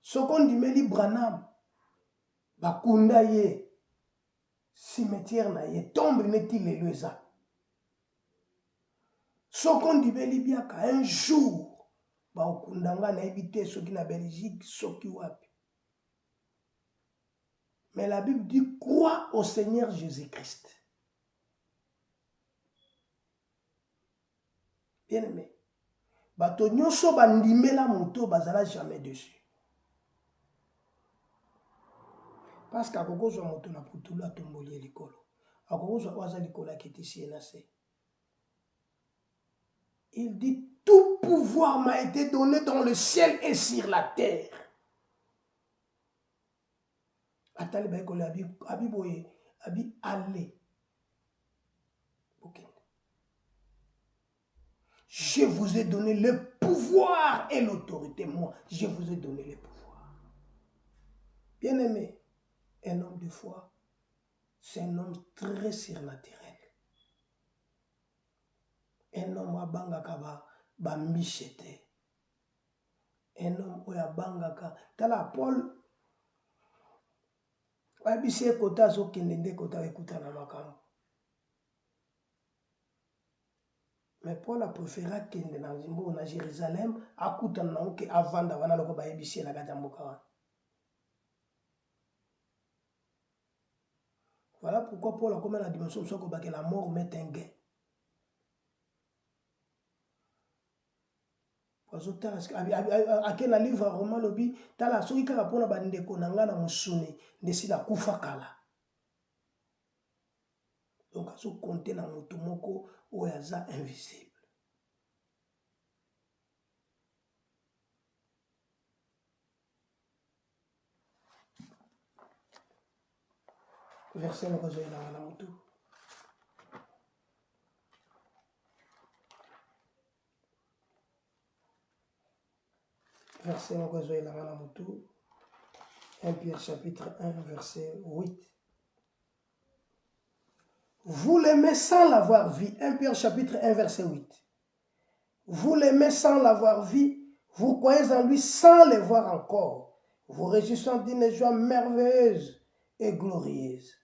Sokondimeli Branham. Bakunda ye. Cimetière na ye. Tombe neti leleza. Sokondimeli biaka un jour. Baokundanga na ebite soki na Belgique, soki wapi. Mais la Bible dit crois au Seigneur Jésus-Christ. Bien aimé. Bato nyonso bandimela moto bazala jamais dessus. Parce qu'akokozwa moto na putulu atomboli likolo. Akokozwa waza likolo akitisi enase. Il dit tout pouvoir m'a été donné dans le ciel et sur la terre. Atali ba ekolo abi boye abi ale. OK. Je vous ai donné le pouvoir et l'autorité. Moi, je vous ai donné le pouvoir. Bien-aimé, un homme de foi, c'est un homme très surnaturel. Un homme à bangaka ba michete. Un homme oya bangaka. Tala Paul. Wabise kota zo kendende kota ekuta na makambo. Mais Paul a préféré kende na Zimbo na Jérusalem akuta na oke avanda wana loko ba ebisi na kata mboka wana. Voilà pourquoi Paul a comme la dimension que la mort met un gain. Akena livre roman lobi tala soki kaka pona bandeko na nga na musuni ndesila kufa kala. Donc azo compter na moto moko oyo aza invisible. Verset no kazo ina na moto. Verset no kazo ina na moto. 1 Pierre chapitre 1 verset 8. Vous l'aimez sans l'avoir vu. 1 Pierre chapitre 1 verset 8. Vous l'aimez sans l'avoir vu. Vous croyez en lui sans le voir encore. Vous réjouissez d'une joie merveilleuse et glorieuse.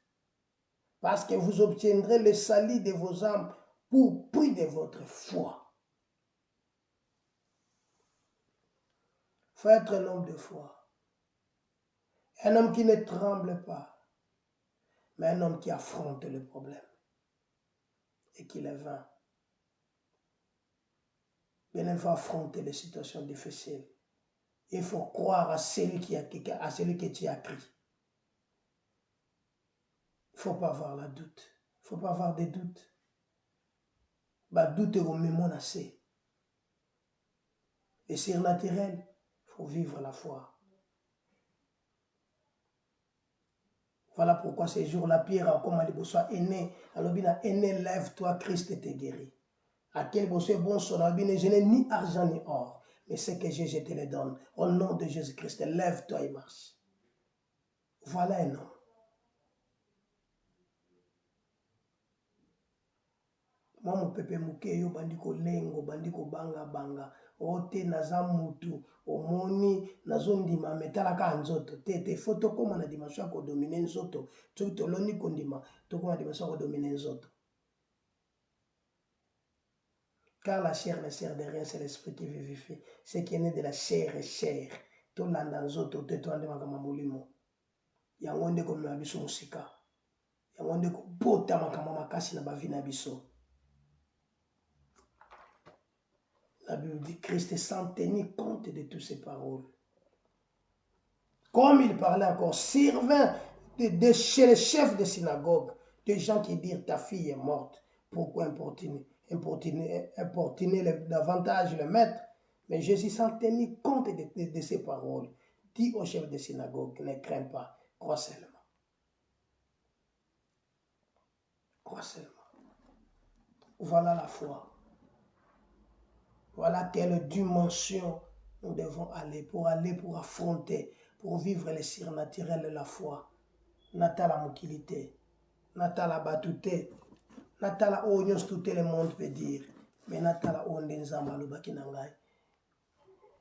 Parce que vous obtiendrez le salut de vos âmes pour prix de votre foi. Il faut être un homme de foi. Un homme qui ne tremble pas. Mais un homme qui affronte le problème. Et qui les vainc. Mais il faut affronter les situations difficiles. Il faut croire à celui que tu as cru. Il ne faut pas avoir la doute. Il ne faut pas avoir des doutes. Bah, doute est au même menacé. Et surnaturel, il faut vivre la foi. Voilà pourquoi ces jours-là, Pierre, comme il dit, soit aîné. Alors, bien, aîné, lève-toi, Christ te guérit. À quel besoin bon son abîme, je n'ai ni argent ni or. Mais ce que j'ai, je te le donne. Au nom de Jésus-Christ, lève-toi et marche. Voilà un homme. Moi, mon pépé mouké, bandiko lengo, bandiko banga banga. Ote naza mutu, omoni, nazondima, metalaka nzoto. Te foto comme na dimension ko dominer nzoto. Tu to loni kondima, to comme na dimension ko dominer nzoto. Car la chair ne sert de rien, c'est l'esprit qui vivifie. Ce qui est né de la chair est chair. To landa nzoto, te to ande makama molimo. Yango nde ko mwa biso musika. Yango nde ko bota makama makasi na bavi na biso. La Bible dit Christ sans tenir compte de toutes ces paroles. Comme il parlait encore, chez les chefs de synagogue, des gens qui disent ta fille est morte. Pourquoi importuner davantage le maître? Mais Jésus, sans tenir compte de ces paroles, dit aux chefs de synagogue, ne crains pas, crois seulement. Crois seulement. Voilà la foi. Voilà quelle dimension nous devons aller pour affronter, pour vivre les surnaturels de la foi. Natala mokilité, natala batute, natala onyos tout le monde peut dire, mais natala ondenzamba lubaki nangai.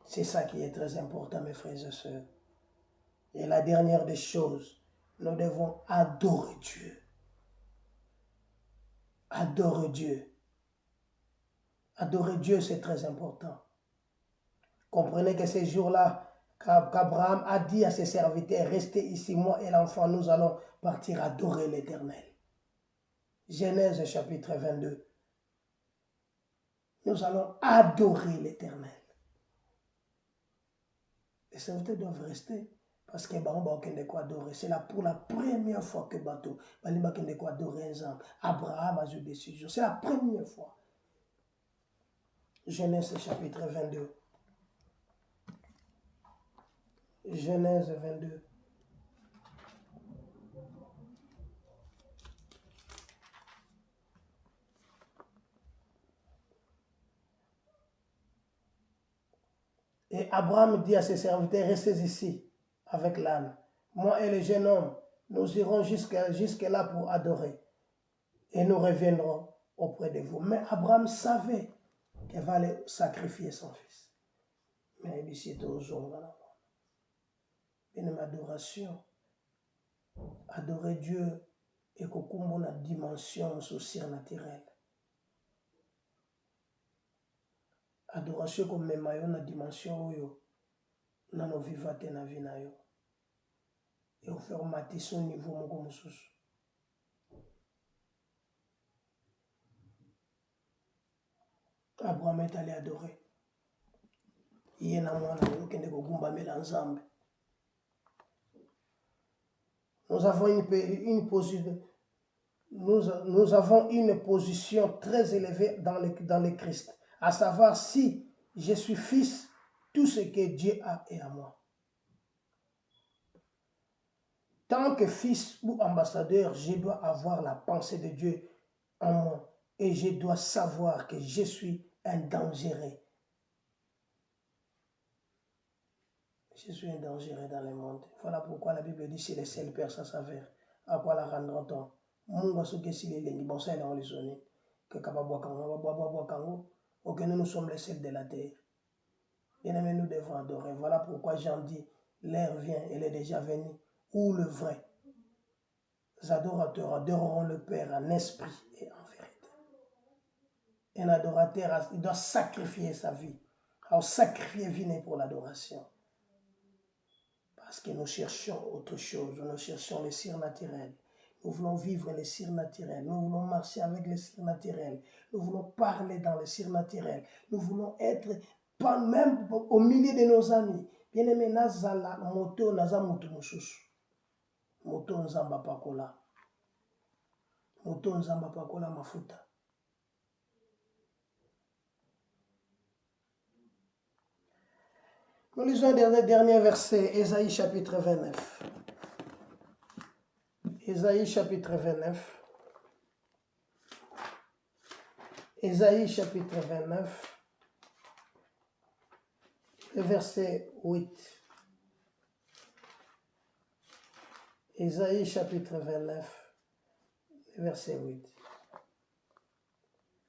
C'est ça qui est très important, mes frères et sœurs. Et la dernière des choses, nous devons adorer Dieu. Adorer Dieu. Adorer Dieu, c'est très important. Comprenez que ces jours-là, qu'Abraham a dit à ses serviteurs, restez ici, moi et l'enfant, nous allons partir adorer l'Éternel. Genèse chapitre 22. Nous allons adorer l'Éternel. Les serviteurs doivent rester parce que c'est là pour la première fois que bateau adorer Abraham a joué des séjours. C'est la première fois. Genèse chapitre 22. Genèse 22. Et Abraham dit à ses serviteurs, restez ici avec l'âne. Moi et le jeune homme, nous irons jusque-là pour adorer. Et nous reviendrons auprès de vous. Mais Abraham savait qu'elle va aller sacrifier son fils. Mais il dit, une adoration. Adorer Dieu et qu'on la dimension surnaturelle. Adoration comme même na dimension où na no vivate na vie na yo. Et au faire matisson au niveau moko mususu. Abraham est allé adorer. Il est kende ko gumba melanzambe. Nous avons une position très élevée dans le Christ. À savoir, si je suis fils, tout ce que Dieu a est à moi. Tant que fils ou ambassadeur, je dois avoir la pensée de Dieu en moi. Et je dois savoir que je suis un dangereux. Je suis un dangereux dans le monde. Voilà pourquoi la Bible dit, si le seul Père s'avère, à quoi la rendra-t-on? Munga soke si les lengi, bon ça il a enlisonné. Que nous sommes les seuls de la terre. Bien aimé, nous devons adorer. Voilà pourquoi Jean dit, l'heure vient, elle est déjà venue, où le vrai adorateurs adoreront le Père en esprit et en vérité. Un adorateur, il doit sacrifier sa vie. Alors sacrifier vie pour l'adoration. Parce que nous cherchons autre chose, nous cherchons les surnaturels. Nous voulons vivre les surnaturels, nous voulons marcher avec les surnaturels, nous voulons parler dans les surnaturels, nous voulons être, pas même au milieu de nos amis. Bien aimé, nazala moto naza mutu mususu. Moto nzamba pakola. Moto nzamba pakola mafuta. Nous lisons le dernier verset, Ésaïe chapitre 29. Ésaïe chapitre 29. Ésaïe chapitre 29, le verset 8. Ésaïe chapitre 29, le verset 8.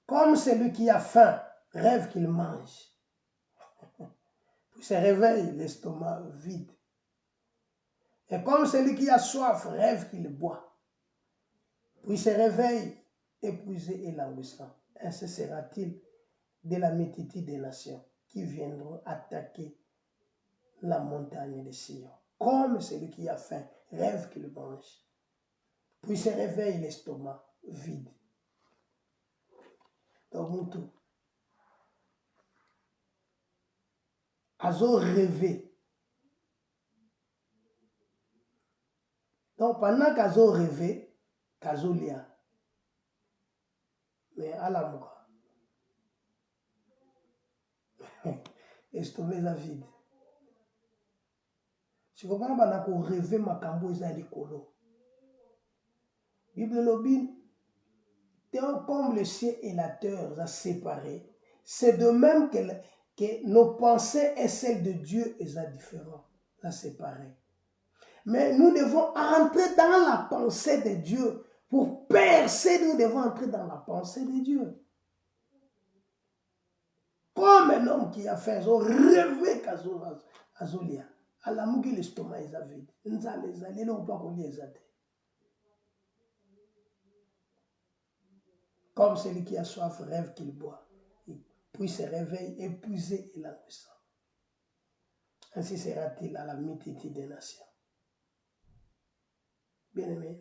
Comme celui qui a faim rêve qu'il mange, puis se réveille l'estomac vide. Et comme celui qui a soif rêve qu'il boit, puis se réveille épuisé et languissant. Ainsi sera-t-il de la multitude des nations qui viendront attaquer la montagne de Sion. Comme celui qui a faim rêve qu'il mange, puis se réveille l'estomac vide. Donc tout. Azo rêvé. Donc pendant qu'azo rêvé, qu'azo lia. Mais à la mouka. Estomac est vide. Tu comprends pas qu'on rêve makambo eza likolo. Bible lobin, comme le ciel et la terre sont séparés, c'est de même que nos pensées et celles de Dieu sont différentes, sont séparées. Mais nous devons entrer dans la pensée de Dieu. Pour percer, nous devons entrer dans la pensée de Dieu. Comme un homme qui a fait un rêve qu'Azolia. À la mougue, l'estomac est vide. Nous allons pas qu'on les aide. Comme celui qui a soif rêve qu'il boit. Puis se réveille épuisé et languissant. Ainsi sera-t-il à la mitité des nations. Bien-aimé,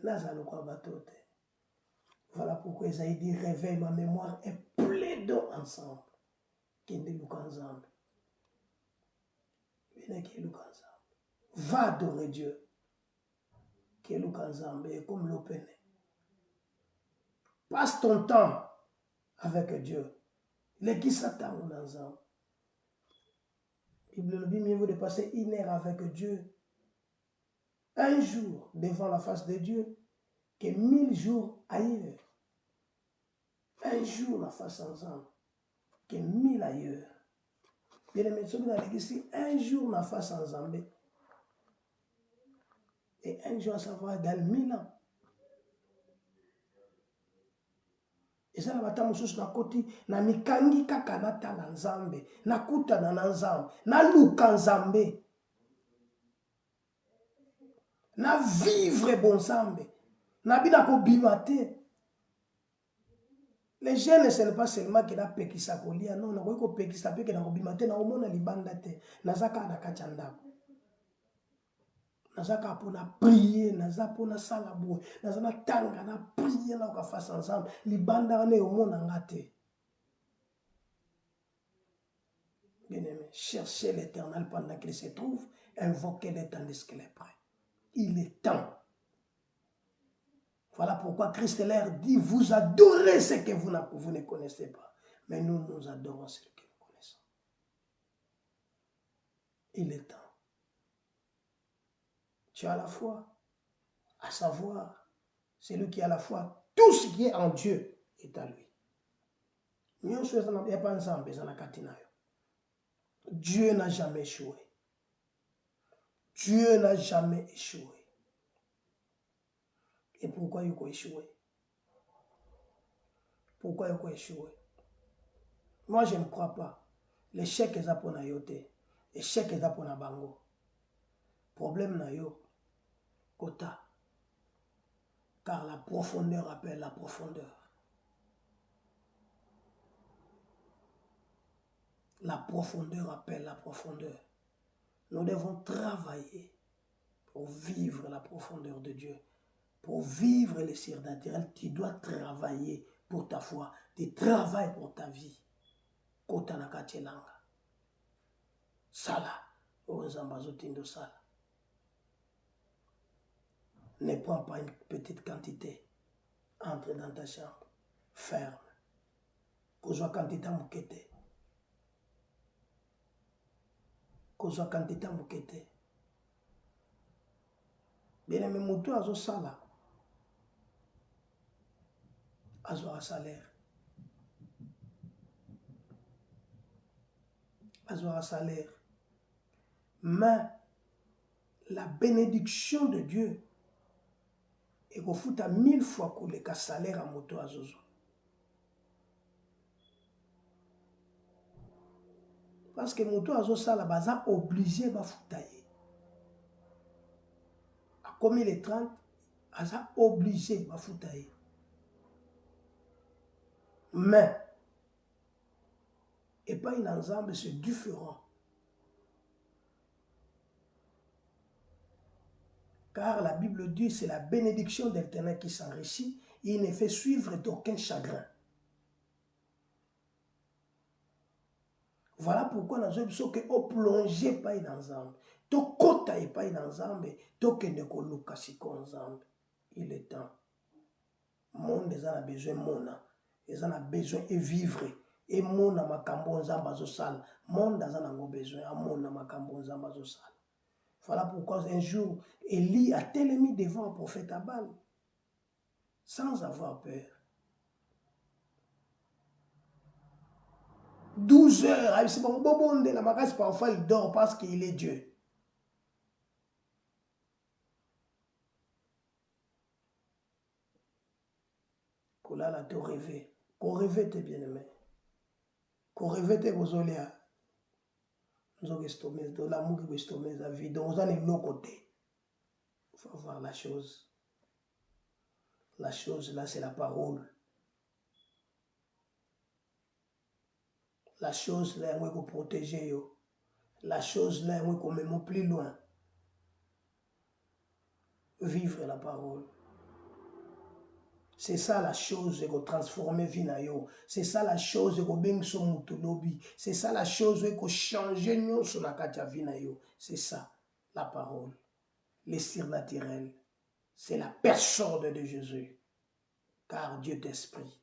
voilà pourquoi Isaïe dit réveille ma mémoire et plaidons ensemble. Va adorer Dieu. Comme l'open. Passe ton temps avec Dieu. Les qui s'attendent ensemble. Bible le dit mieux vaut de passer 1 heure avec Dieu. Un jour devant la face de Dieu que 1000 jours ailleurs. Un jour la face ensemble que 1000 ailleurs. Bien aimé, ce que ici, un jour la face ensemble. Et un jour à savoir égale 1000 ans. Et ça, na mususu na koti na mikangi kaka na tala nzambe na kuta na nzambe na luka nzambe na vivre bon nzambe na bina ko bimate. Les jeunes, ce n'est pas seulement que na pekisa kolia, non, na ko pekisa pe que na ko bimate na omona libanda te na zaka na kachanda. Nazaka pona prier, nazaka pona salabo, nazana tanga na prier na ka face ensemble, libanda ne omona ngate. Bien-aimé, cherchez l'Éternel pendant qu'il se trouve, invoquez-le tandis qu'il est prêt. Il est temps. Voilà pourquoi Christ leur dit, vous adorez ce que vous ne connaissez pas. Mais nous, nous adorons ce que nous connaissons. Il est temps. Tu as la foi, à savoir, celui qui a la foi, tout ce qui est en Dieu est à lui. Dieu n'a jamais échoué. Dieu n'a jamais échoué. Et pourquoi il a échoué? Pourquoi il a échoué? Moi, je ne crois pas. L'échec est pour na yote. L'échec est pour na bango. Problème na yo. Kota. Car la profondeur appelle la profondeur. La profondeur appelle la profondeur. Nous devons travailler pour vivre la profondeur de Dieu. Pour vivre les cieux naturels, tu dois travailler pour ta foi. Tu travailles pour ta vie. Kota na katelanga. Sala. Ozambazotindo sala. Ne prends pas une petite quantité. Entre dans ta chambre. Ferme. Kozwa quantité mukete. Kozwa quantité mukete. Bien aimé, mutu azo sala. Azo a salaire. Azo a salaire. Mais la bénédiction de Dieu et qu'on fout à 1000 fois que le salaire à moto à zozo. Parce que moto à zozo la base obligé de foutailler. À combien les 30, à obligé de foutailler. Mais et pas une ensemble, c'est différent. Car la Bible dit c'est la bénédiction de l'Éternel qui s'enrichit et il ne fait suivre d'aucun chagrin. Voilà pourquoi nous avons dit que au plongé pas dans ensemble. tokota epai na nzambe tokende koluka siko nzambe. Il est temps. Monde eza na besoin mona, eza na besoin et vivre et mona makambo nzambe azosala. Monde aza nango besoin amona makambo nzambe azosala. Voilà pourquoi un jour Élie a telemi devant un prophète Abal sans avoir peur. 12 heures, c'est bon, bon, la magase parfois il dort parce qu'il est Dieu. Kolala te rêver, qu'on rêve tes bien-aimés, qu'on rêve tes gozoléa, nous avons estomé, de l'amour qui estomé la vie, donc on a les côté. Il faut voir la chose. La chose là, c'est la parole. La chose là, on va protéger. La chose là, on va même plus loin. Vivre la parole. C'est ça la chose que transformer vie na yo. C'est ça la chose que beng so mutulobi. C'est ça la chose que changer nous sur la katia vie na yo. C'est ça la parole. Les surnaturels. C'est la personne de Jésus. Car Dieu est esprit.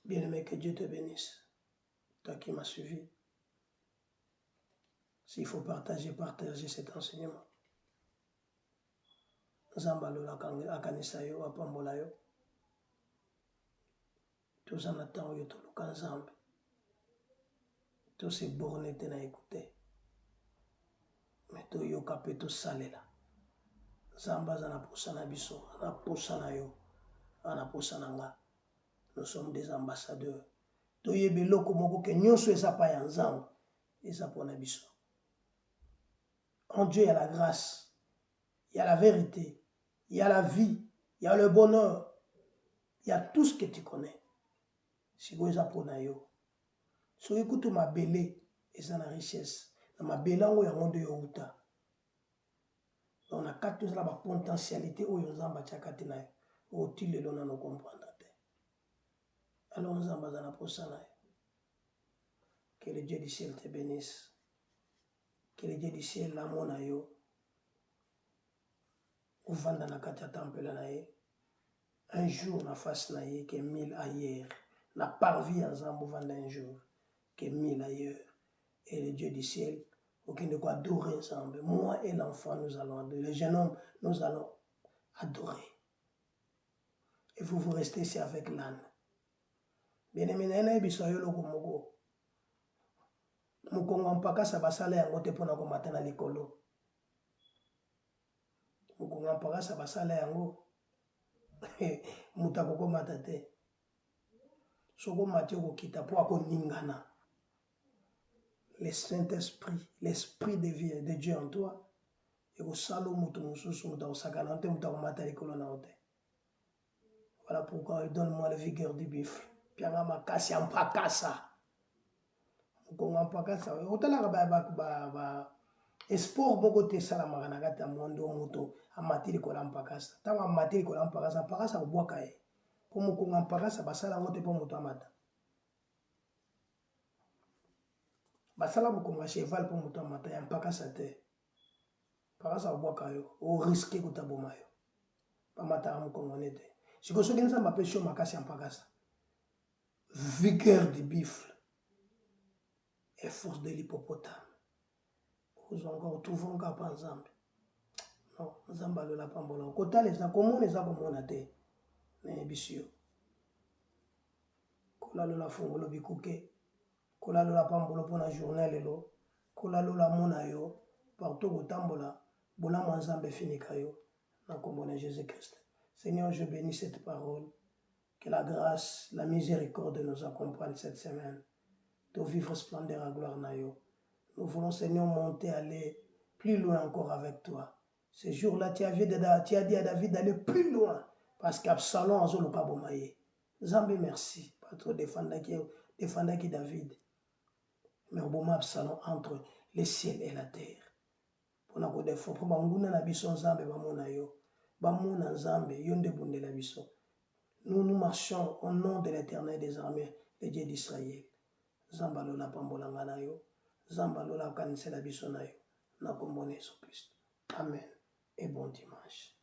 Bien-aimé, que Dieu te bénisse. Toi qui m'as suivi. S'il faut partager cet enseignement. Zambalola akanisa yo apambola yo. Tous en attendant yo toluka nzambe. Tous ces bornes te na écouter. Mais to yo kapé to salela. Zamba za na posa na biso, na posa na yo, na posa na nga. Nous sommes des ambassadeurs. To yebelo komoko ke nyonso eza pa ya nzambe, eza pona biso. En Dieu il y a la grâce, il y a la vérité, il y a la vie, il y a le bonheur, il y a tout ce que tu connais. Si vous êtes pour nayo, si vous écoutez ma belle, eza na richesse. Na ma belle ngo ya ngondo yo uta. On a quatre la potentialité où nzamba tchakati na yo. Oti lelo na no comprendre te. Alors nzamba za na posa na yo. Que le Dieu du ciel te bénisse. Que le Dieu du ciel l'amona yo. Uvanda na kati ya temple na ye. Un jour na face na ye que 1000 ailleurs. Na parvi ensemble vanda un jour que 1000 ailleurs. Et le Dieu du ciel, aucun de quoi adorer ensemble. Moi et l'enfant, nous allons adorer. Le jeune homme, nous allons adorer. Et vous restez ici avec l'âne. Bien-aimé, na biso yo loko moko. Mukongo mpaka sa basala yango te pona ko matana likolo. Mukongo mpaka sa basala yango. Mutako ko matate. Soko matio ko kita po ako ningana. Le Saint-Esprit, l'Esprit de vie de Dieu en toi, et au salon voilà pourquoi il donne-moi la vigueur du buffle. Pianga makasi ampakasa. Mukongo ampakasa. Otala ba espoir boko te sala magana kata mondo moto amatiri ko lampakasa. Tanga amatiri ko lampakasa, pakasa ko bwaka e. Po mukongo ampakasa basala ngote po moto amata. Basala mukonga cheval pour muto amata ya mpaka sate. Pakasa obwaka yo, o risque kutaboma yo. Pamata mukonga nete. Siko soki nzamba pesho makasi ampakasa. Vigueur du buffle et force de l'hippopotame. Vous encore trouvons qu'à pas ensemble. Non, nzamba lola pambola. Kota les akomone za komona te. Ne bisio. Kola lola fongolo bikuke. Kola lola pambolo pona journée lelo. Kola lola mona yo. Partout au tambola. Bona mwanzambe finika yo. Na kombona Jésus-Christ. Seigneur, je bénis cette parole. Que la grâce, la miséricorde nous accompagne cette semaine. De vivre splendeur à gloire na yo. Nous voulons, Seigneur, monter, aller plus loin encore avec toi. Ce jour-là, tu as dit à David d'aller plus loin. Parce qu'Absalom a zolo kabomaye. Zambé, merci. Pas trop défendre qui David. Mais au moment Absalom entre le ciel et la terre. Pour nous défendre, pour nous na biso Zambé bamona yo. Bamona Zambé yonde bunde la biso. Nous marchons au nom de l'Éternel des armées, le Dieu d'Israël. Zamba lola pambolanga na yo. Zamba lola kanisela biso na yo. Na kombo na Yesu Kristo. Amen et bon dimanche.